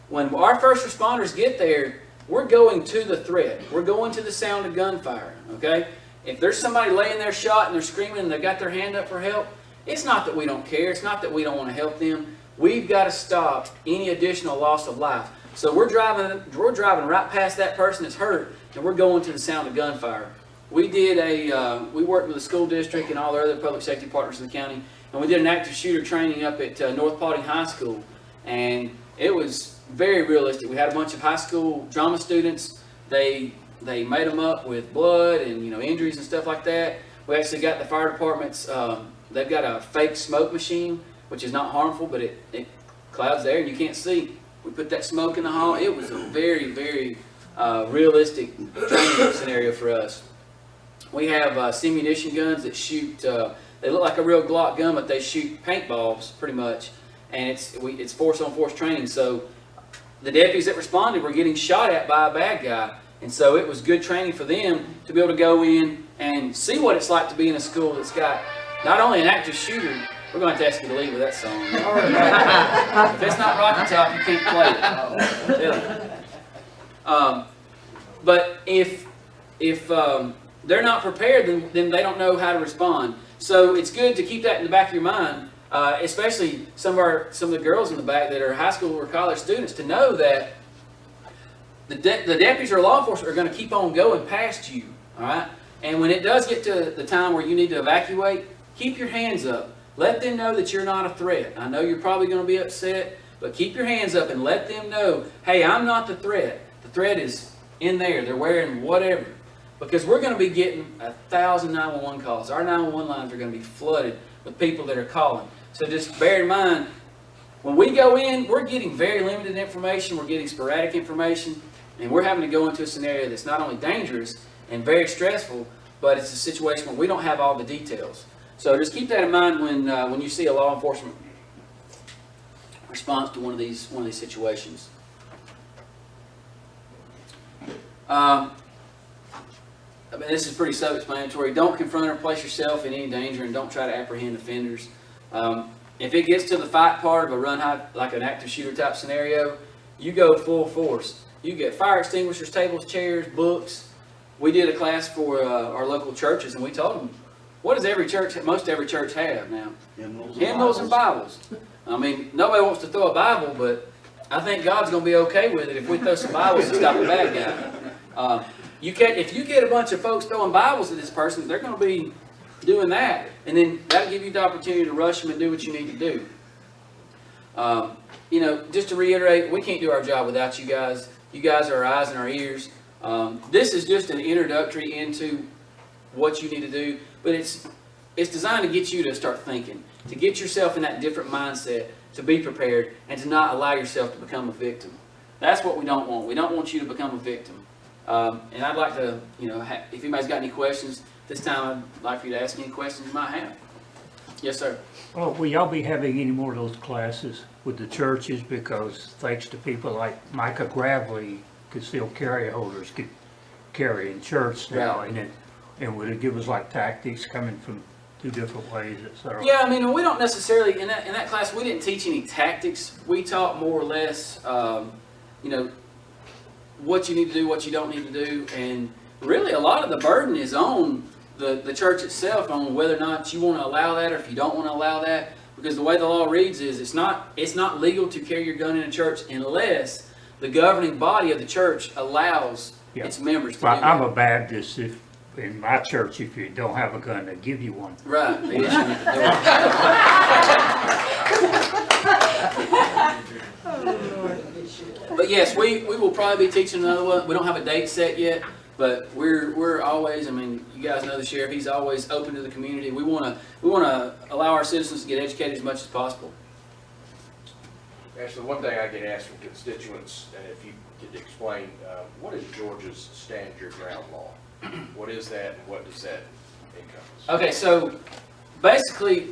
when our first responders get there, we're going to the threat. We're going to the sound of gunfire, okay? If there's somebody laying there shot and they're screaming and they've got their hand up for help, it's not that we don't care. It's not that we don't want to help them. We've got to stop any additional loss of life. So we're driving right past that person that's hurt, and we're going to the sound of gunfire. We worked with the school district and all their other public safety partners in the county, and we did an active shooter training up at North Paulding High School, and it was very realistic. We had a bunch of high school drama students. They made them up with blood and injuries and stuff like that. We actually got the fire departments. They've got a fake smoke machine, which is not harmful, but it clouds there and you can't see. We put that smoke in the hall. It was a very, very realistic training scenario for us. We have simunition guns that shoot. They look like a real Glock gun, but they shoot paintballs pretty much. and it's force on force training. So the deputies that responded were getting shot at by a bad guy, and so it was good training for them to be able to go in and see what it's like to be in a school that's got not only an active shooter. We're going to have to ask you to leave with that song. If it's not Rocky Top, you can't play it. But if they're not prepared, then they don't know how to respond. So it's good to keep that in the back of your mind, especially some of the girls in the back that are high school or college students, to know that the deputies or law enforcement are going to keep on going past you. All right, and when it does get to the time where you need to evacuate, keep your hands up. Let them know that you're not a threat. I know you're probably going to be upset, but keep your hands up and let them know, hey, I'm not the threat. The threat is in there. They're wearing whatever. Because we're going to be getting 1,000 911 calls. Our 911 lines are going to be flooded with people that are calling. So just bear in mind, when we go in, we're getting very limited information. We're getting sporadic information. And we're having to go into a scenario that's not only dangerous and very stressful, but it's a situation where we don't have all the details. So just keep that in mind when you see a law enforcement response to one of these situations. I mean, this is pretty self-explanatory. Don't confront or place yourself in any danger, and don't try to apprehend offenders. If it gets to the fight part of a run high, like an active shooter type scenario, you go full force. You get fire extinguishers, tables, chairs, books. We did a class for our local churches, and we told them, what does most every church have now? Hymnals and Bibles. I mean, nobody wants to throw a Bible, but I think God's going to be okay with it if we throw some Bibles to stop a bad guy. If you get a bunch of folks throwing Bibles at this person, they're going to be doing that. And then that'll give you the opportunity to rush them and do what you need to do. Just to reiterate, we can't do our job without you guys. You guys are our eyes and our ears. This is just an introductory into what you need to do. But it's designed to get you to start thinking, to get yourself in that different mindset, to be prepared, and to not allow yourself to become a victim. That's what we don't want. We don't want you to become a victim. And I'd like to, if anybody's got any questions, this time I'd like for you to ask any questions you might have. Yes, sir. Well, will y'all be having any more of those classes with the churches? Because thanks to people like Micah Gravely, concealed carry holders could carry in church now, Right. And would it give us like tactics coming from 2 different ways, etc.? Yeah, I mean, we don't necessarily, in that class, we didn't teach any tactics. We taught more or less, what you need to do, what you don't need to do. And really, a lot of the burden is on the church itself, on whether or not you want to allow that or if you don't want to allow that. Because the way the law reads is it's not legal to carry your gun in a church unless the governing body of the church allows its members to do that. I'm a Baptist. If in my church, if you don't have a gun, they give you one. Right. They issue you the door. But yes, we will probably be teaching another one. We don't have a date set yet, but we're always, you guys know the sheriff, he's always open to the community. We want to allow our citizens to get educated as much as possible. Actually, one thing I get asked from constituents, and if you could explain, what is Georgia's Stand Your Ground law? What is that, and what does that encompass? Okay, so basically,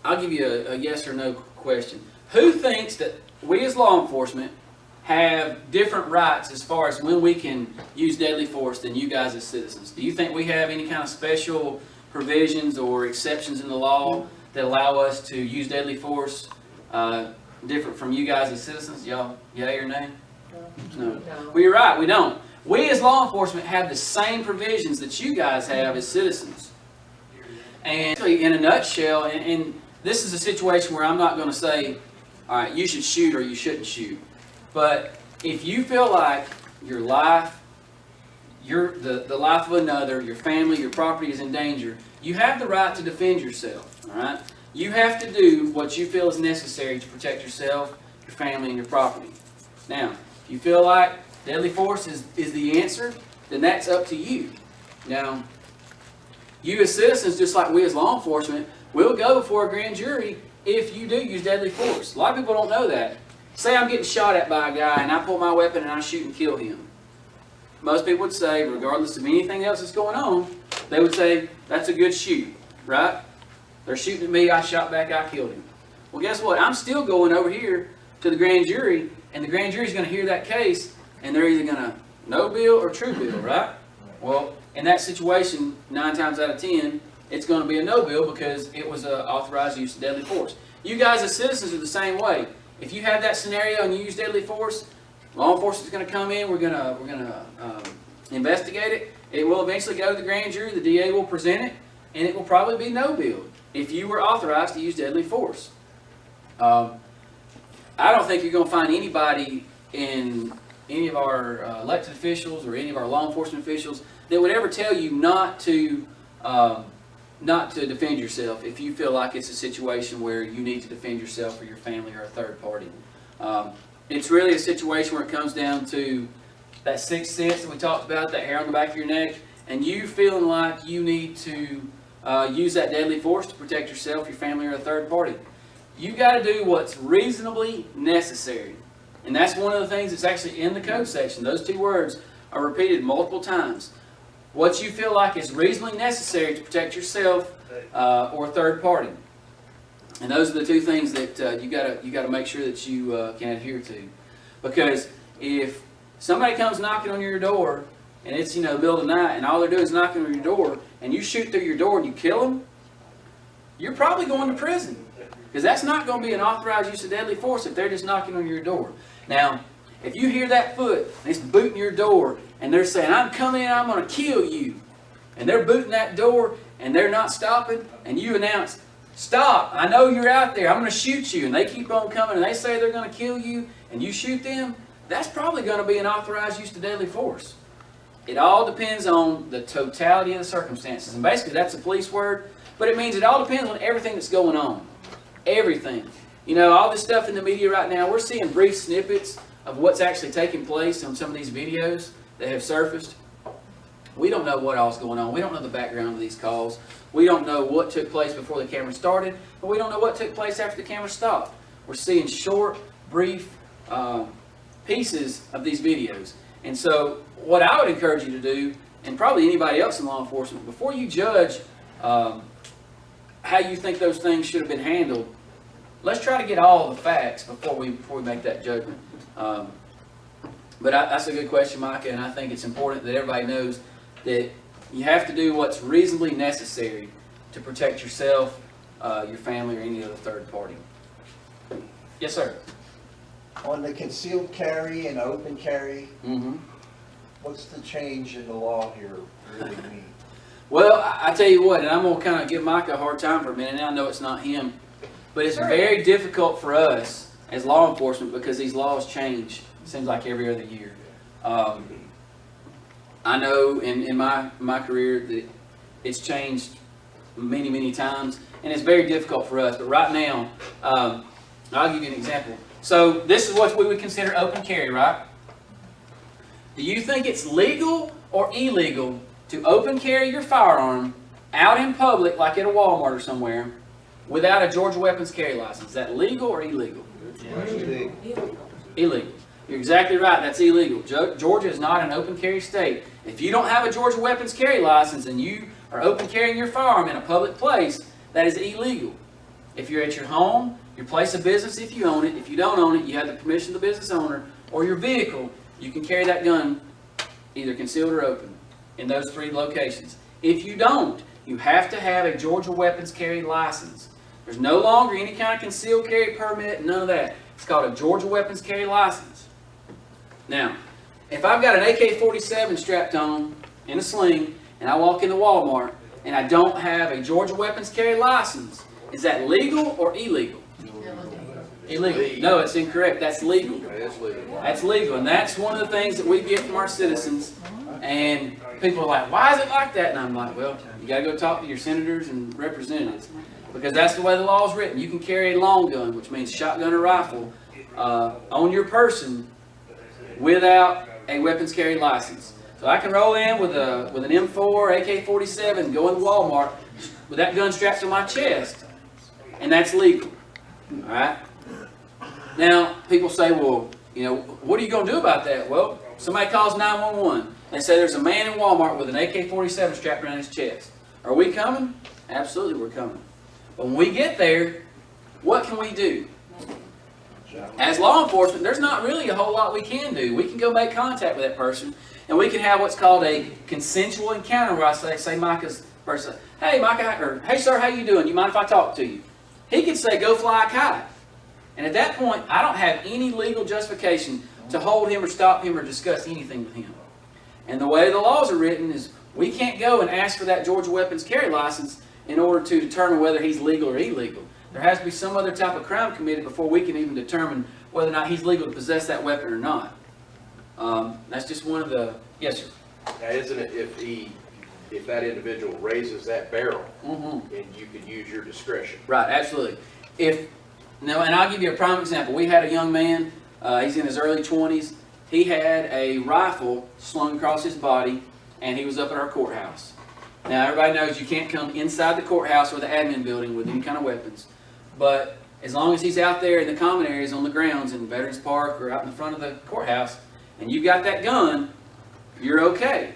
I'll give you a yes or no question. Who thinks that we as law enforcement have different rights as far as when we can use deadly force than you guys as citizens? Do you think we have any kind of special provisions or exceptions in the law that allow us to use deadly force different from you guys as citizens? Y'all, yay or nay? No. Well, you're right, we don't. We as law enforcement have the same provisions that you guys have as citizens. And in a nutshell, and this is a situation where I'm not going to say, all right, you should shoot or you shouldn't shoot. But if you feel like your life, the life of another, your family, your property is in danger, you have the right to defend yourself. All right? You have to do what you feel is necessary to protect yourself, your family, and your property. Now, if you feel like deadly force is the answer, then that's up to you. Now, you as citizens, just like we as law enforcement, will go before a grand jury if you do use deadly force. A lot of people don't know that. Say I'm getting shot at by a guy and I pull my weapon and I shoot and kill him. Most people would say, regardless of anything else that's going on, they would say, that's a good shoot, right? They're shooting at me, I shot back, I killed him. Well, guess what? I'm still going over here to the grand jury, and the grand jury's going to hear that case, and they're either going to no bill or true bill, right? Well, in that situation, 9 times out of 10, it's going to be a no bill because it was an authorized use of deadly force. You guys as citizens are the same way. If you have that scenario and you use deadly force, law enforcement is going to come in. We're going to investigate it. It will eventually go to the grand jury. The DA will present it, and it will probably be no bill if you were authorized to use deadly force. I don't think you're going to find anybody in any of our elected officials or any of our law enforcement officials that would ever tell you not to defend yourself if you feel like it's a situation where you need to defend yourself or your family or a third party. It's really a situation where it comes down to that sixth sense that we talked about, that hair on the back of your neck, and you feeling like you need to use that deadly force to protect yourself, your family, or a third party. You got to do what's reasonably necessary. And that's one of the things that's actually in the code section. Those 2 words are repeated multiple times. What you feel like is reasonably necessary to protect yourself or a third party. And those are the 2 things that you got to make sure that you can adhere to. Because if somebody comes knocking on your door and it's the middle of the night and all they're doing is knocking on your door and you shoot through your door and you kill them, you're probably going to prison. Because that's not going to be an authorized use of deadly force if they're just knocking on your door. Now, if you hear that foot and it's booting your door and they're saying, I'm coming in, I'm going to kill you, and they're booting that door and they're not stopping, and you announce, stop, I know you're out there, I'm going to shoot you, and they keep on coming and they say they're going to kill you and you shoot them, that's probably going to be an authorized use of deadly force. It all depends on the totality of the circumstances. And basically that's a police word, but it means it all depends on everything that's going on. Everything. All this stuff in the media right now, we're seeing brief snippets of what's actually taking place on some of these videos that have surfaced. We don't know what all's going on. We don't know the background of these calls. We don't know what took place before the camera started, but we don't know what took place after the camera stopped. We're seeing short, brief pieces of these videos. And so what I would encourage you to do, and probably anybody else in law enforcement, before you judge how you think those things should have been handled, let's try to get all the facts before we make that judgment. But that's a good question, Micah, and I think it's important that everybody knows that you have to do what's reasonably necessary to protect yourself, your family, or any other third party. Yes, sir. On the concealed carry and open carry, Mm-hmm. what's the change in the law here really mean? Well, I tell you what, and I'm going to kind of give Micah a hard time for a minute, and I know it's not him, but it's very difficult for us as law enforcement because these laws change, it seems like every other year. I know in my career that it's changed many, many times, and it's very difficult for us. But right now, I'll give you an example. So this is what we would consider open carry, right? Do you think it's legal or illegal to open carry your firearm out in public, like at a Walmart or somewhere, without a Georgia weapons carry license? Is that legal or illegal? Illegal. You're exactly right. That's illegal. Georgia is not an open carry state. If you don't have a Georgia weapons carry license and you are open carrying your firearm in a public place, that is illegal. If you're at your home, your place of business, if you own it, if you don't own it, you have the permission of the business owner, or your vehicle, you can carry that gun either concealed or open in those 3 locations. If you don't, you have to have a Georgia weapons carry license. There's no longer any kind of concealed carry permit, none of that. It's called a Georgia weapons carry license. Now, if I've got an AK-47 strapped on in a sling and I walk into Walmart and I don't have a Georgia weapons carry license, is that legal or illegal? Illegal. No, it's incorrect. That's legal. That's legal. And that's one of the things that we get from our citizens. And people are like, why is it like that? And I'm like, well, you got to go talk to your senators and representatives. Because that's the way the law is written. You can carry a long gun, which means shotgun or rifle, on your person without a weapons carry license. So I can roll in with an M4, AK-47, go into Walmart with that gun strapped to my chest, and that's legal. All right. Now people say, well, what are you going to do about that? Well, somebody calls 911. They say there's a man in Walmart with an AK-47 strapped around his chest. Are we coming? Absolutely, we're coming. But when we get there, what can we do? As law enforcement, there's not really a whole lot we can do. We can go make contact with that person, and we can have what's called a consensual encounter, where I say Micah's person, hey Micah, or hey sir, how you doing? You mind if I talk to you? He could say, go fly a kite. And at that point, I don't have any legal justification to hold him or stop him or discuss anything with him. And the way the laws are written is we can't go and ask for that Georgia weapons carry license in order to determine whether he's legal or illegal. There has to be some other type of crime committed before we can even determine whether or not he's legal to possess that weapon or not. That's just one of the... Yes, sir. Now, isn't it if that individual raises that barrel, Mm-hmm. and you can use your discretion? Right, absolutely. Now, and I'll give you a prime example. We had a young man, he's in his early 20s. He had a rifle slung across his body, and he was up at our courthouse. Now, everybody knows you can't come inside the courthouse or the admin building with any kind of weapons. But as long as he's out there in the common areas on the grounds in Veterans Park or out in the front of the courthouse, and you got that gun, you're okay.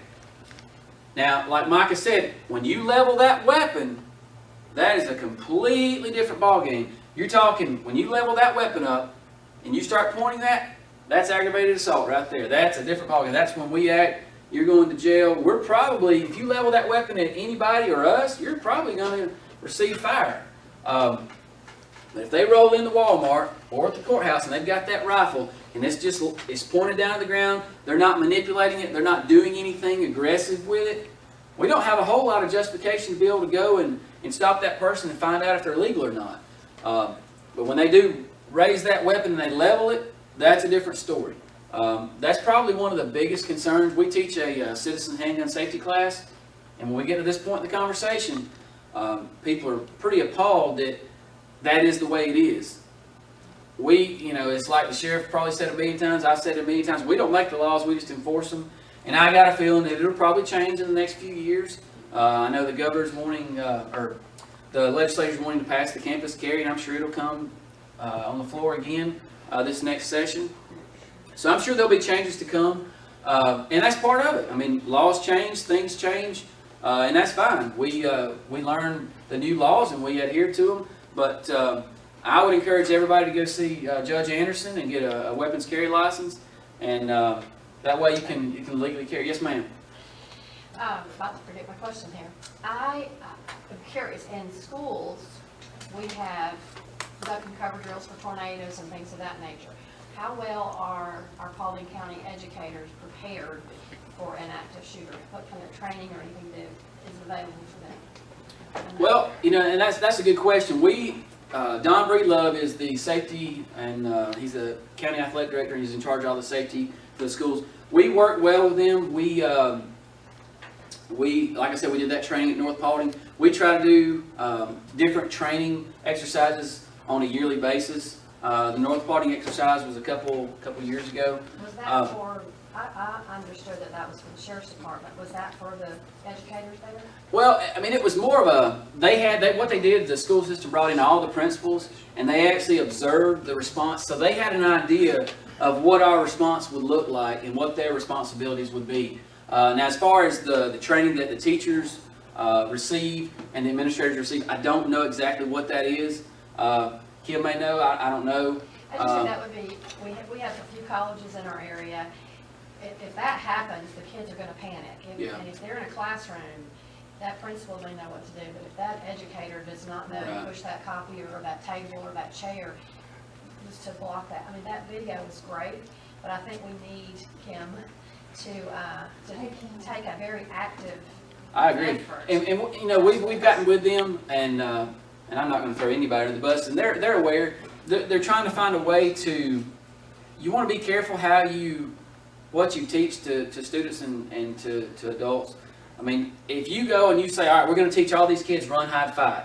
Now, like Micah said, when you level that weapon, that is a completely different ballgame. You're talking, when you level that weapon up and you start pointing that, that's aggravated assault right there. That's a different ballgame. That's when we act. You're going to jail. We're probably, if you level that weapon at anybody or us, you're probably going to receive fire. But if they roll into Walmart or at the courthouse and they've got that rifle and it's pointed down to the ground, they're not manipulating it, they're not doing anything aggressive with it, we don't have a whole lot of justification to be able to go and stop that person and find out if they're legal or not. But when they do raise that weapon and they level it, that's a different story. That's probably one of the biggest concerns. We teach a citizen handgun safety class, and when we get to this point in the conversation, people are pretty appalled that that is the way it is. It's like the sheriff probably said a million times, I've said it a million times, we don't make the laws, we just enforce them. And I got a feeling that it'll probably change in the next few years. I know the governor's wanting, or the legislature's wanting to pass the campus carry, and I'm sure it'll come on the floor again this next session. So I'm sure there'll be changes to come, and that's part of it. I mean, laws change, things change, and that's fine. We learn the new laws and we adhere to them, but I would encourage everybody to go see Judge Anderson and get a weapons carry license, and that way you can legally carry. Yes, ma'am. About to forget my question here. I am curious, in schools, we have duck and cover drills for tornadoes and things of that nature. How well are our Paulding County educators prepared for an active shooter? What kind of training or anything is available for them? Well, and that's a good question. Don Breedlove is the safety, and he's the county athletic director. He's in charge of all the safety for the schools. We work well with them. Like I said, we did that training at North Paulding. We try to do different training exercises on a yearly basis. The North Paulding exercise was a couple years ago. Was that for, I understood that was for the sheriff's department. Was that for the educators there? Well, I mean, it was more of what they did, the school system brought in all the principals, and they actually observed the response. So they had an idea of what our response would look like and what their responsibilities would be. Now, as far as the training that the teachers receive and the administrators receive, I don't know exactly what that is. Kim may know, I don't know. I just said that would be, we have a few colleges in our area. If that happens, the kids are going to panic. And if they're in a classroom, that principal may know what to do. But if that educator does not know to push that copier or that table or that chair, just to block that. I mean, that video was great, but I think we need Kim to take a very active I agree. effort. And we've gotten with them, and I'm not going to throw anybody under the bus, and they're aware. They're trying to find a way to, you want to be careful what you teach to students and to adults. I mean, if you go and you say, all right, we're going to teach all these kids run, hide, fight.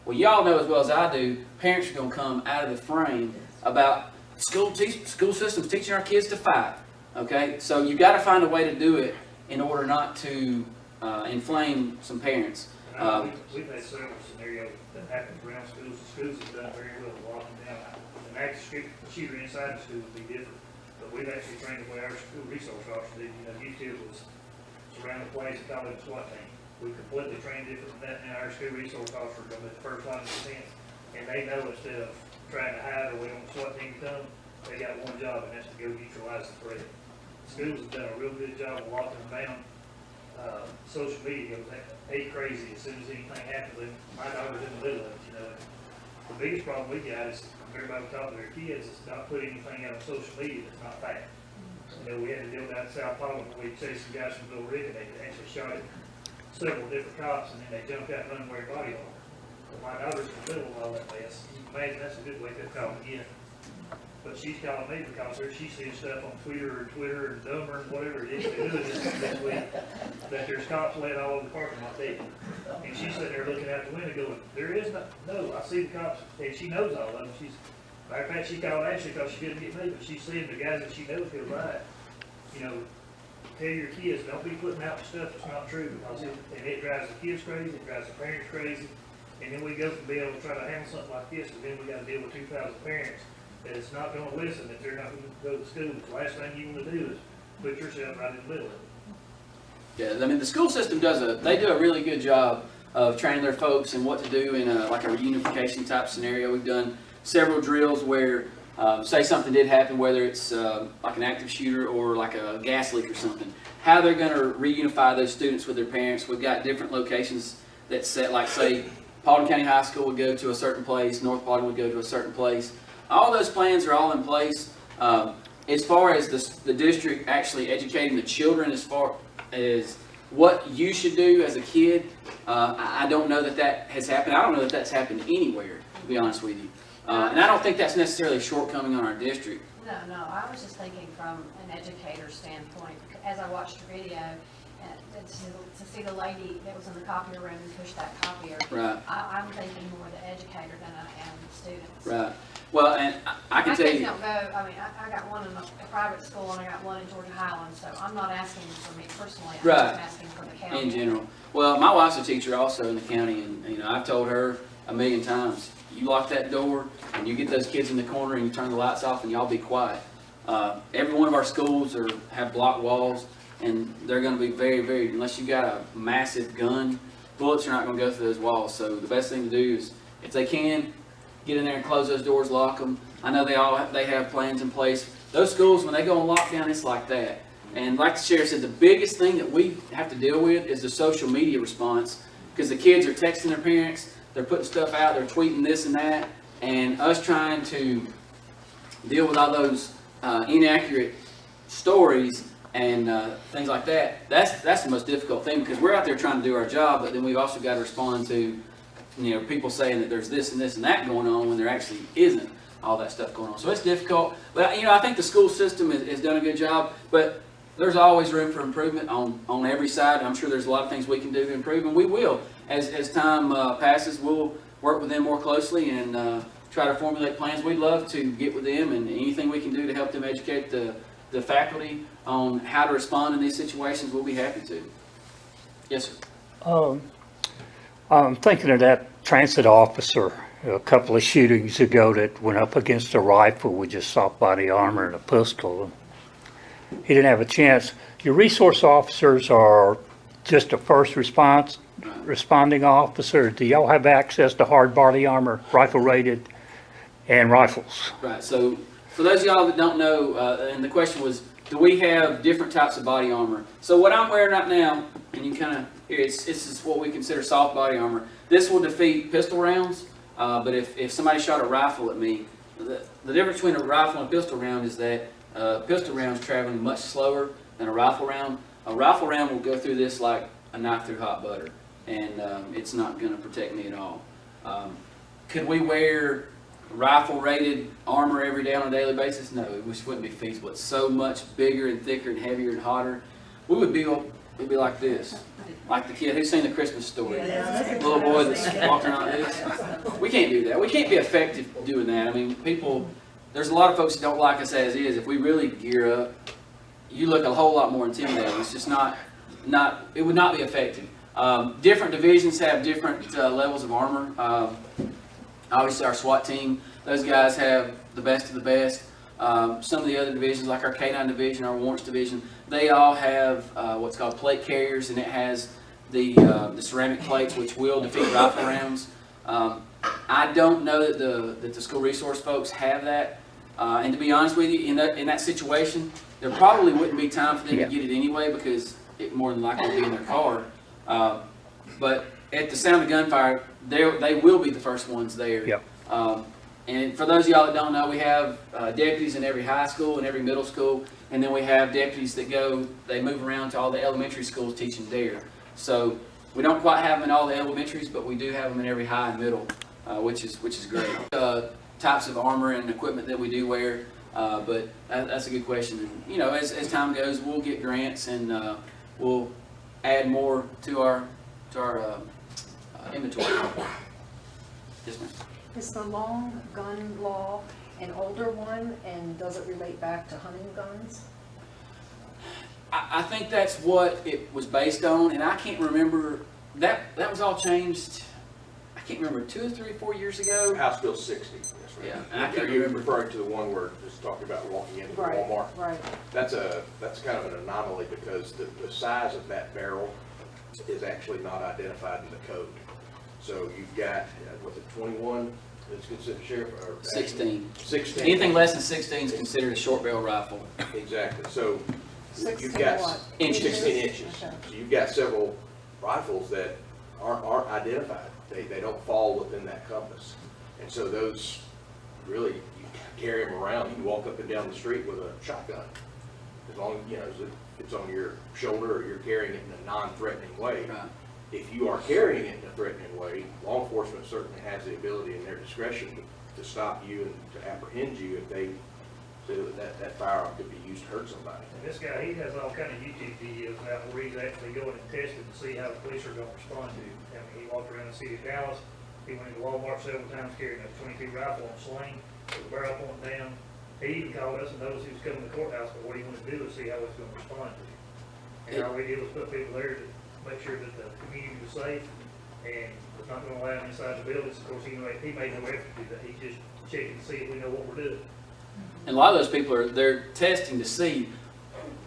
Well, y'all know as well as I do, parents are going to come out of the frame about school systems teaching our kids to fight. Okay, so you got to find a way to do it in order not to inflame some parents. We've had several scenarios that happen around schools. The schools have done very well locking down. An active shooter inside the school would be different, but we've actually trained the way our school resource officers did. YouTube was surround the place and call it a SWAT team. We completely trained different than that. Now our school resource officers are the first line of defense. And they know instead of trying to hide or wait on the SWAT team to come, they got one job, and that's to go neutralize the threat. Schools have done a real good job of locking them down. Social media goes ape crazy as soon as anything happens. And my daughter's in the middle of it, you know. The biggest problem we got is everybody talking to their kids is not putting anything out on social media that's not fact. You know, we had to deal with that in South Paulding where we chased some guys from Bill Rick, and they actually shot at several different cops, and then they jumped out and run wearing body armor. But my daughter's in the middle of all that mess. You can imagine that's a good way to call again. But she's calling me because she's seeing stuff on Twitter and Dumber and whatever it is they do this week, that there's cops laying all over the parking lot dead. And she's sitting there looking out the window going, there is no, I see the cops, and she knows all of them. Matter of fact, she called Ashley because she didn't get me, but she's seeing the guys that she knows go by. You know, tell your kids, don't be putting out stuff that's not true, because it drives the kids crazy, it drives the parents crazy, and then we go from being able to try to handle something like this, and then we got to deal with 2,000 parents that it's not going to listen, that they're not going to go to school. The last thing you want to do is put yourself right in the middle of it. Yeah, I mean, the school system they do a really good job of training their folks and what to do in like a reunification type scenario. We've done several drills where, say something did happen, whether it's like an active shooter or like a gas leak or something, how they're going to reunify those students with their parents. We've got different locations that set, like say, Paulding County High School would go to a certain place, North Paulding would go to a certain place. All those plans are all in place. As far as the district actually educating the children as far as what you should do as a kid, I don't know that has happened. I don't know that that's happened anywhere, to be honest with you. And I don't think that's necessarily a shortcoming on our district. No, I was just thinking from an educator's standpoint, as I watched the video, to see the lady that was in the copier room and push that copier. Right. I'm thinking more the educator than I am the students. Right. Well, and I can My tell kids you. don't go, I mean, I got one in a private school and I got one in Georgia Highlands, so I'm not asking for me personally, I'm Right. just asking for the county. In general. Well, my wife's a teacher also in the county, and you know, I've told her a million times, you lock that door and you get those kids in the corner and you turn the lights off and y'all be quiet. Every one of our schools have block walls, and they're going to be very, very, unless you got a massive gun, bullets are not going to go through those walls. So the best thing to do is, if they can, get in there and close those doors, lock them. I know they have plans in place. Those schools, when they go on lockdown, it's like that. And like the sheriff said, the biggest thing that we have to deal with is the social media response, because the kids are texting their parents, they're putting stuff out, they're tweeting this and that, and us trying to deal with all those inaccurate stories and things like that. That's the most difficult thing, because we're out there trying to do our job, but then we've also got to respond to, you know, people saying that there's this and this and that going on when there actually isn't all that stuff going on. So it's difficult. But, you know, I think the school system has done a good job, but there's always room for improvement on every side. I'm sure there's a lot of things we can do to improve, and we will. As time passes, we'll work with them more closely and try to formulate plans. We'd love to get with them, and anything we can do to help them educate the faculty on how to respond in these situations, we'll be happy to. Yes, sir. I'm thinking of that transit officer a couple of shootings ago that went up against a rifle with just soft body armor and a pistol. He didn't have a chance. Your resource officers are just a first response responding officer. Do y'all have access to hard body armor, rifle rated, and rifles? Right. So for those of y'all that don't know, and the question was, do we have different types of body armor? So what I'm wearing right now, and you kind of hear, this is what we consider soft body armor. This will defeat pistol rounds, but if somebody shot a rifle at me, the difference between a rifle and a pistol round is that pistol round is traveling much slower than a rifle round. A rifle round will go through this like a knife through hot butter, and it's not going to protect me at all. Could we wear rifle-rated armor every day on a daily basis? No, it just wouldn't be feasible. It's so much bigger and thicker and heavier and hotter. We'd be like this, like the kid who's seen The Christmas Story. The little boy that's walking around like this. We can't do that. We can't be effective doing that. I mean, there's a lot of folks that don't like us as is. If we really gear up, you look a whole lot more intimidating. It's just it would not be effective. Different divisions have different levels of armor. Obviously, our SWAT team, those guys have the best of the best. Some of the other divisions, like our K-9 division, our warrants division, they all have what's called plate carriers, and it has the ceramic plates, which will defeat rifle rounds. I don't know that the school resource folks have that. And to be honest with you, in that situation, there probably wouldn't be time for them Yeah. to get it anyway because it more than likely will be in their car. But at the sound of gunfire, they will be the first ones there. Yep. And for those of y'all that don't know, we have deputies in every high school and every middle school, and then we have deputies that they move around to all the elementary schools teaching DARE. So we don't quite have them in all the elementaries, but we do have them in every high and middle, which is great. Types of armor and equipment that we do wear, but that's a good question. And, you know, as time goes, we'll get grants and we'll add more to our inventory. Yes, ma'am. Is the long gun law an older one, and does it relate back to hunting guns? I think that's what it was based on, and I can't remember, that was all changed, I can't remember, 2 or 3 or 4 years ago. House Bill 60, that's right. Yeah, and I can't You're remember. referring to the one where it's talking about walking into Walmart. Right. That's kind of an anomaly because the size of that barrel is actually not identified in the code. So you've got, what's it, 21, it's considered sheriff, or? 16. 16. Anything less than 16 is considered a short barrel rifle. Exactly, so you've 16 got what? 16 inches. Okay. So you've got several rifles that aren't identified. They don't fall within that compass. And so those, really, you carry them around. You walk up and down the street with a shotgun. As long as, you know, it's on your shoulder or you're carrying it in a non-threatening way. Right. If you are carrying it in a threatening way, law enforcement certainly has the ability in their discretion to stop you and to apprehend you if they feel that firearm could be used to hurt somebody. And this guy, he has all kind of YouTube videos out where he's actually going and testing to see how the police are going to respond to it. I mean, he walked around the city of Dallas, he went into Walmart several times carrying a .22 rifle on a sling with a barrel pointing down. He even called us and noticed he was coming to the courthouse, but what he wanted to do was see how it's going to respond to it. And all we did was put people there to make sure that the community was safe and was not going to allow him inside the buildings. Of course, he made no effort to do that. He just checked to see if we know what we're doing. And a lot of those people they're testing to see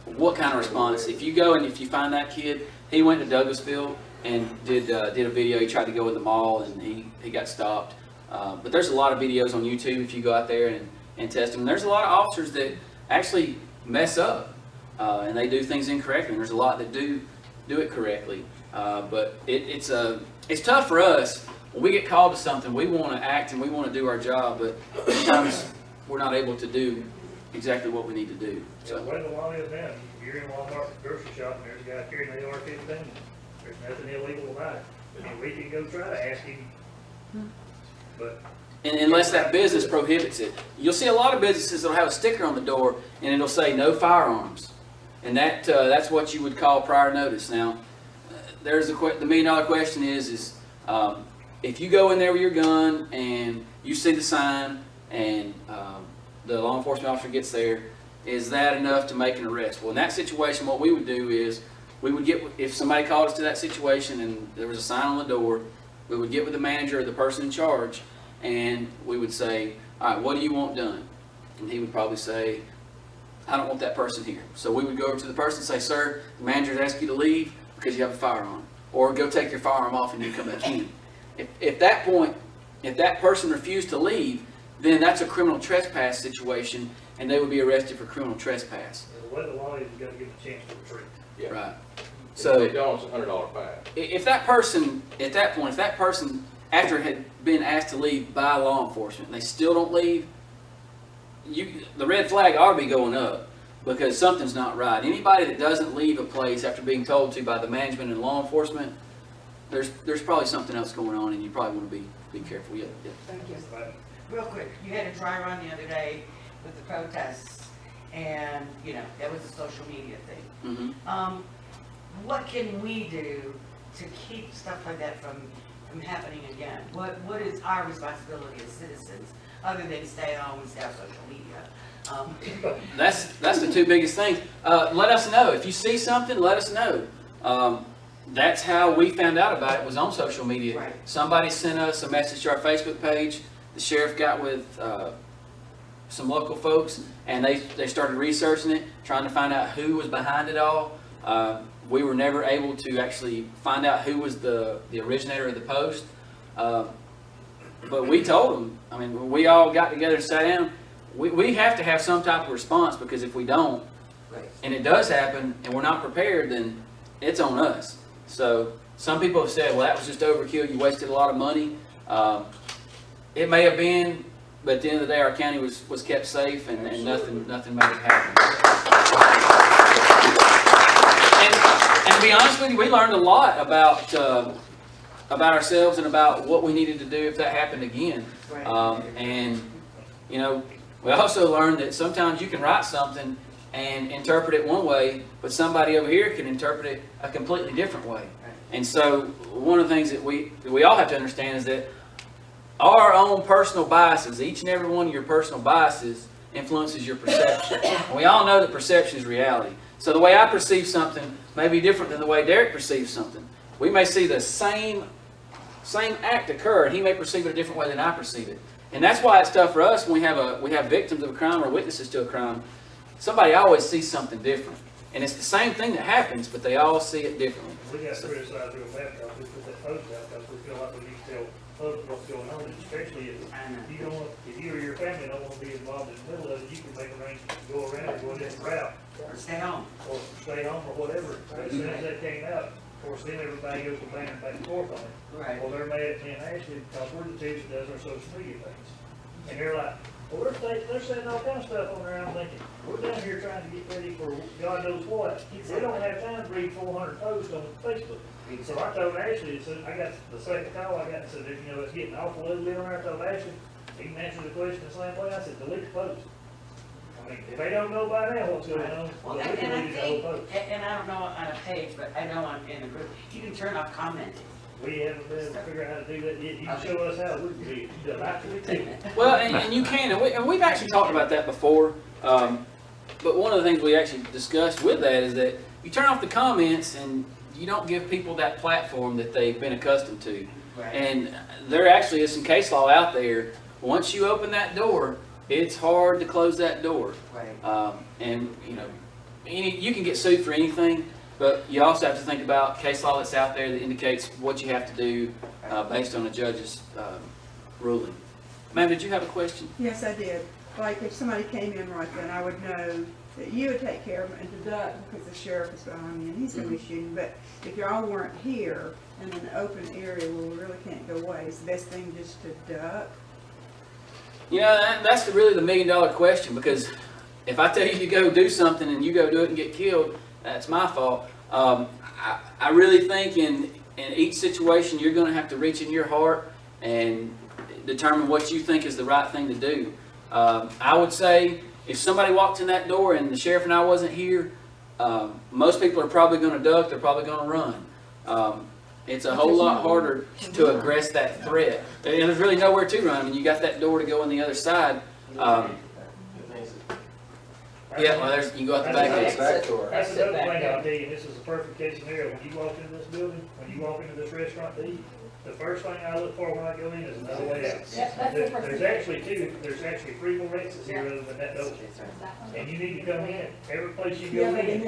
what kind of response. If you go and if you find that kid, he went to Douglasville and did a video. He tried to go in the mall and he got stopped. But there's a lot of videos on YouTube if you go out there and test them. And there's a lot of officers that actually mess up and they do things incorrectly. And there's a lot that do it correctly. But it's tough for us. When we get called to something, we want to act and we want to do our job, but sometimes we're not able to do exactly what we need to do. So the way the law is now, if you're in Walmart grocery shop and there's a guy carrying an AR-15, there's nothing illegal about it. I mean, we can go try to ask him, but. And unless that business prohibits it. You'll see a lot of businesses that'll have a sticker on the door and it'll say no firearms. And that's what you would call prior notice. Now, there's the $1 million question is if you go in there with your gun and you see the sign and the law enforcement officer gets there, is that enough to make an arrest? Well, in that situation, what we would do is we would get, if somebody called us to that situation and there was a sign on the door, we would get with the manager or the person in charge and we would say, all right, what do you want done? And he would probably say, I don't want that person here. So we would go over to the person and say, sir, the manager's asked you to leave because you have a firearm. Or go take your firearm off and you come back in. At that point, if that person refused to leave, then that's a criminal trespass situation and they would be arrested for criminal trespass. The way the law is, you got to give them a chance to retreat. Yeah. Right. So So if they don't, it's a $100 fine. if that person, at that point, if that person, after had been asked to leave by law enforcement, they still don't leave, the red flag ought to be going up because something's not right. Anybody that doesn't leave a place after being told to by the management and law enforcement, there's probably something else going on and you probably want to be careful. Yeah. Thank you. Real quick, you had a dry run the other day with the protests, and, you know, that was a social media thing. Mm-hmm. What can we do to keep stuff like that from happening again? What is our responsibility as citizens, other than stay home and stay off social media? That's the two biggest things. Let us know. If you see something, let us know. That's how we found out about it, was on social media. Right. Somebody sent us a message to our Facebook page. The sheriff got with some local folks and they started researching it, trying to find out who was behind it all. We were never able to actually find out who was the originator of the post. But we told them, I mean, when we all got together and sat down, we have to have some type of response, because if we don't, and it does happen, and we're not prepared, then it's on us. So some people have said, well, that was just overkill, you wasted a lot of money. It may have been, but at the end of the day, our county was kept safe, and nothing made it happen. And to be honest with you, we learned a lot about ourselves and about what we needed to do if that happened again. And, you know, we also learned that sometimes you can write something and interpret it one way, but somebody over here can interpret it a completely different way. And so one of the things that we all have to understand is that our own personal biases, each and every one of your personal biases, influences your perception. And we all know that perception is reality. So the way I perceive something may be different than the way Derek perceives something. We may see the same act occur, and he may perceive it a different way than I perceive it. And that's why it's tough for us when we have victims of a crime or witnesses to a crime. Somebody always sees something different. And it's the same thing that happens, but they all see it differently. We got criticized real bad because we put that post out because we feel like we need to tell others what's going on, especially if you or your family don't want to be involved in the middle of it, you can make arrangements to go around or go a different route. Or stay home. Or stay home or whatever. But as soon as that came out, of course, then everybody goes to banning back and forth on it. Right. Well, they're mad at me and Ashley because we're the two that does our social media things. And they're like, well, they're saying all kind of stuff on there. I'm thinking, we're down here trying to get ready for God knows what. We don't have time to read 400 posts on Facebook. So I told Ashley, I got the second call I got and said, you know, it's getting awful ugly on there. I told Ashley, he can answer the question the same way. I said, delete the post. I mean, if they don't know by now what's going on, Well, then we and can I delete the whole think, post. and I don't know on a page, but I know in a group, you can turn off commenting. We haven't been able to figure out how to do that yet. You can show us how we can do it. You delight me. Well, and you can, and we've actually talked about that before. But one of the things we actually discussed with that is that you turn off the comments and you don't give people that platform that they've been accustomed to. Right. And there actually is some case law out there. Once you open that door, it's hard to close that door. Right. And you know, you can get sued for anything, but you also have to think about case law that's out there that indicates what you have to do based on a judge's ruling. Ma'am, did you have a question? Yes, I did. Like if somebody came in right then, I would know that you would take care of them and deduct because the sheriff is behind me and he's going to be shooting. But if y'all weren't here and in an open area where we really can't go away, is the best thing just to duck? You know, that's really the $1 million question, because if I tell you to go do something and you go do it and get killed, that's my fault. I really think in each situation you're going to have to reach in your heart and determine what you think is the right thing to do. I would say if somebody walked in that door and the sheriff and I wasn't here, most people are probably going to duck, they're probably going to run. It's a whole lot harder to address that threat. There's really nowhere to run. I mean, you got that door to go on the other side. Yeah, well, you go out the back exit. That's another thing I'll tell you, this is a perfect case scenario. When you walk into this building, when you walk into this restaurant to eat, the first thing I look for when I go in is another way out. There's actually three more exits here other than that door. And you need to come in, every place you Yeah, go but in.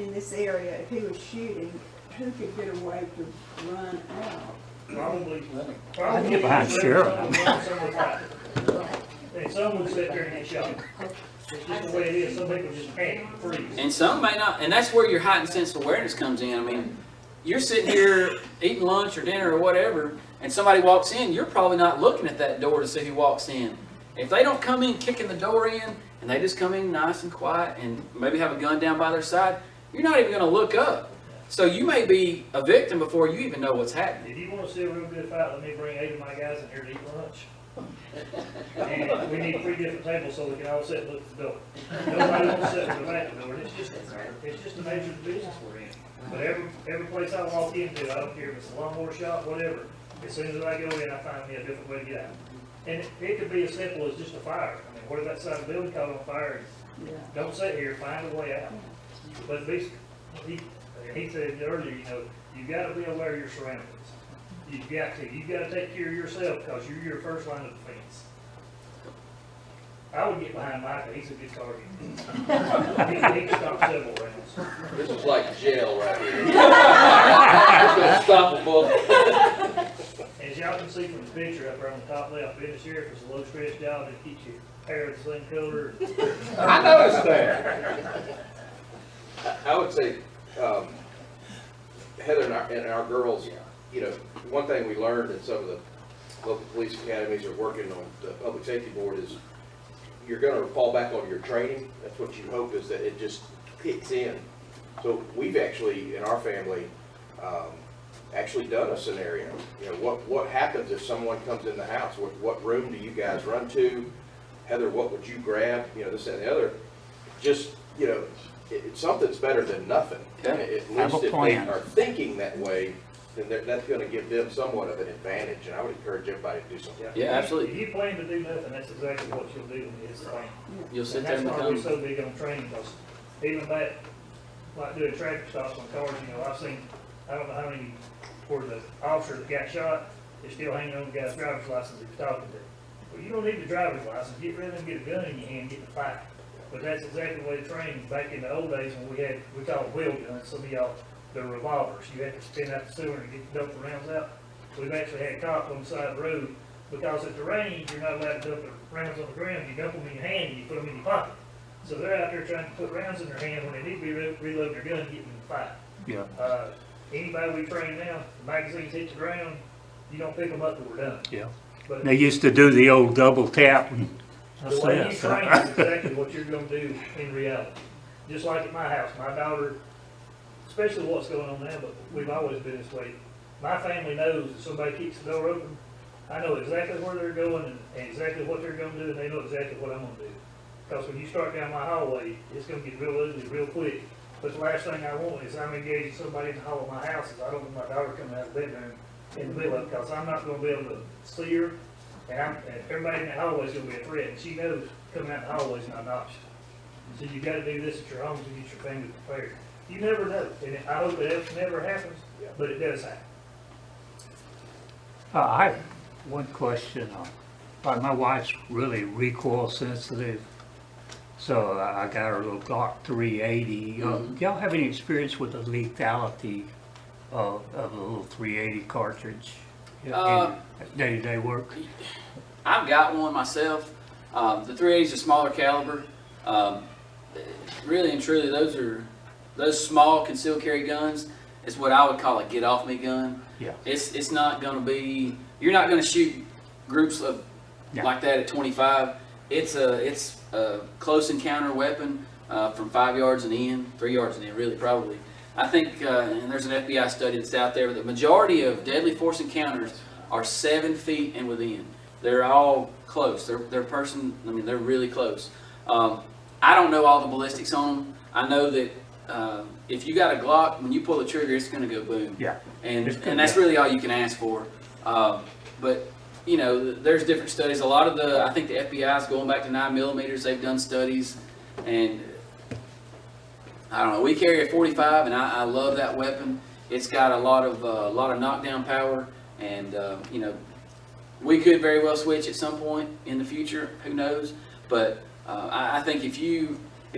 in this area, if he was shooting, who could get away to run out? Probably. I'd get behind sheriff. And some would sit there and get shot. It's just the way it is. Some people just panic and freeze. And some may not, and that's where your heightened sense of awareness comes in. I mean, you're sitting here eating lunch or dinner or whatever, and somebody walks in, you're probably not looking at that door to see who walks in. If they don't come in kicking the door in, and they just come in nice and quiet and maybe have a gun down by their side, you're not even going to look up. So you may be a victim before you even know what's happening. If you want to see a real good fight, let me bring 8 of my guys in here to eat lunch. And we need 3 different tables so we can all sit and look at the door. Nobody wants to sit in the back door. It's just the nature of the business we're in. But every place I walk into, I don't care if it's a lawnmower shop, whatever, as soon as I go in, I find me a different way to get out. And it could be as simple as just a fire. I mean, what if that side of the building caught on fire? Don't sit here, find a way out. But he said earlier, you know, you got to be aware of your surroundings. You've got to take care of yourself because you're your first line of defense. I would get behind Micah. He's a good target. He can stop several rounds. This is like jail right here. It's unstoppable. As y'all can see from the picture up there on the top left, being the sheriff is a low stress job, and keeps your hair the same color. I noticed that. I would say, Heather and our girls, you know, one thing we learned in some of the local police academies or working on the public safety board is you're gonna fall back on your training. That's what you hope, is that it just kicks in. So we've actually, in our family, actually done a scenario. You know, what happens if someone comes in the house? What room do you guys run to? Heather, what would you grab? You know, this and the other. Just, you know, something's better than nothing. Yeah. At Have a least if they plan. are thinking that way, then that's gonna give them somewhat of an advantage, and I would encourage everybody to do something. Yeah, absolutely. If you plan to do nothing, that's exactly what you'll do when it's plan. You'll sit And there and that's why we're become, so big on training, because even that, like doing traffic stops on cars, you know, I've seen, I don't know how many, where the officer that got shot is still hanging on the guy's driver's license he was talking to. Well, you don't need the driver's license, get rid of them, get a gun in your hand, get in a fight. But that's exactly the way the training, back in the old days when we call it wheel guns, some of y'all, the revolvers, you had to spin out the sewer and get the dump the rounds out. We've actually had cops on the side of the road, because at the range, you're not allowed to dump the rounds on the ground, you dump them in your hand and you put them in your pocket. So they're out there trying to put rounds in their hand when they need to be reload their gun and get in the fight. Yeah, Anybody we train now, the magazines hit the ground, you don't pick them up till we're done. yeah. But They used to do the old double tap and the way you train is exactly what you're gonna do in reality. Just like at my house, my daughter, especially what's going on now, but we've always been this way. My family knows if somebody keeps the door open, I know exactly where they're going and exactly what they're gonna do, and they know exactly what I'm gonna do. Because when you start down my hallway, it's gonna get real ugly real quick. But the last thing I want is I'm engaging somebody in the hall of my house, is I don't want my daughter coming out of the bedroom in the middle of it, because I'm not gonna be able to see her, and everybody in that hallway is gonna be a threat, and she knows coming out the hallway is not an option. So you gotta do this at your home to get your family prepared. You never know, and I hope it never happens, but it does happen. I have one question. Like, my wife's really recoil sensitive, so I got her a little Glock 380. Do y'all have any experience with the lethality of a little 380 cartridge in day-to-day work? I've got one myself. The 380 is a smaller caliber. Really and truly, those small concealed carry guns is what I would call a get off me gun. Yeah. It's not going to be, you're not going to shoot groups of like that at 25. It's a close encounter weapon from 5 yards and in, 3 yards and in, really, probably. I think, and there's an FBI study that's out there, the majority of deadly force encounters are 7 feet and within. They're all close. They're really close. I don't know all the ballistics on them. I know that if you got a Glock, when you pull the trigger, it's going to go boom. Yeah. And that's really all you can ask for. But you know, there's different studies. A lot of I think the FBI is going back to 9mm. They've done studies, and I don't know. We carry a 45, and I love that weapon. It's got a lot of knockdown power, and you know, we could very well switch at some point in the future. Who knows? But I think if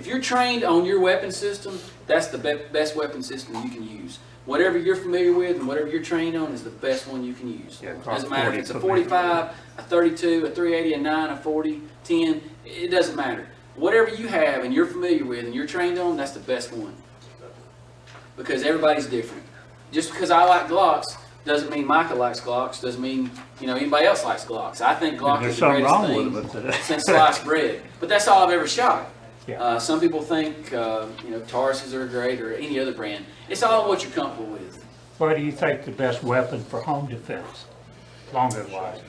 you're trained on your weapon system, that's the best weapon system you can use. Whatever you're familiar with and whatever you're trained on is the best one you can use. Yeah, Doesn't matter if it's a 45, a 32, a 380, a 9, a 40, 10. It doesn't matter. Whatever you have and you're familiar with and you're trained on, that's the best one. Because everybody's different. Just because I like Glocks doesn't mean Micah likes Glocks. Doesn't mean anybody else likes Glocks. I think Glock is the greatest thing since sliced bread. But that's all I've ever shot. Yeah. Some people think Tauruses are great or any other brand. It's all what you're comfortable with. What do you think the best weapon for home defense, longer wise?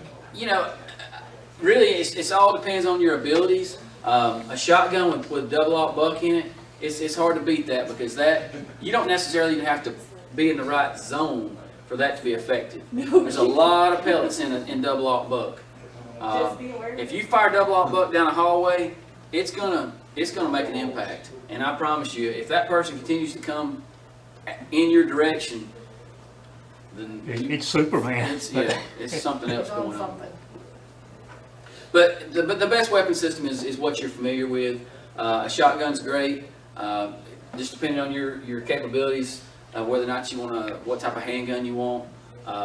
Really, it's all depends on your abilities. A shotgun with double aught buck in it, it's hard to beat that, because you don't necessarily even have to be in the right zone for that to be effective. There's a lot of pellets in double aught buck. If you fire double aught buck down a hallway, it's gonna make an impact. And I promise you, if that person continues to come in your direction, then it's Superman. It's something else going on. But the best weapon system is what you're familiar with. A shotgun's great, just depending on your capabilities, whether or not what type of handgun you want.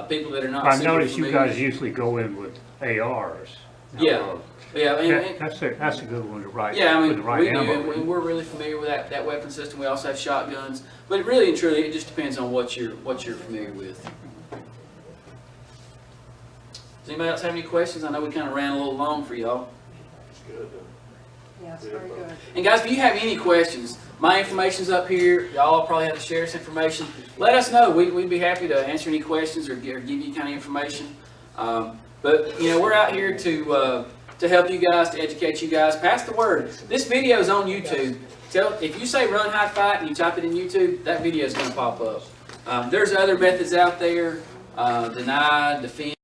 people that are not I super noticed you familiar. guys usually go in with ARs. Yeah, yeah, That's a good one to write. yeah, I with mean, the right we do, ammo. and we're really familiar with that weapon system. We also have shotguns, but really and truly, it just depends on what you're familiar with. Does anybody else have any questions? I know we kind of ran a little long for y'all. It's good. Yes, very good. And guys, if you have any questions, my information's up here. Y'all probably have to share this information. Let us know. We'd be happy to answer any questions or give you kind of information. But you know, we're out here to help you guys, to educate you guys. Pass the word. This video is on YouTube. If you say "run, hide, fight" and you type it in YouTube, that video is going to pop up. There's other methods out there: deny, defend.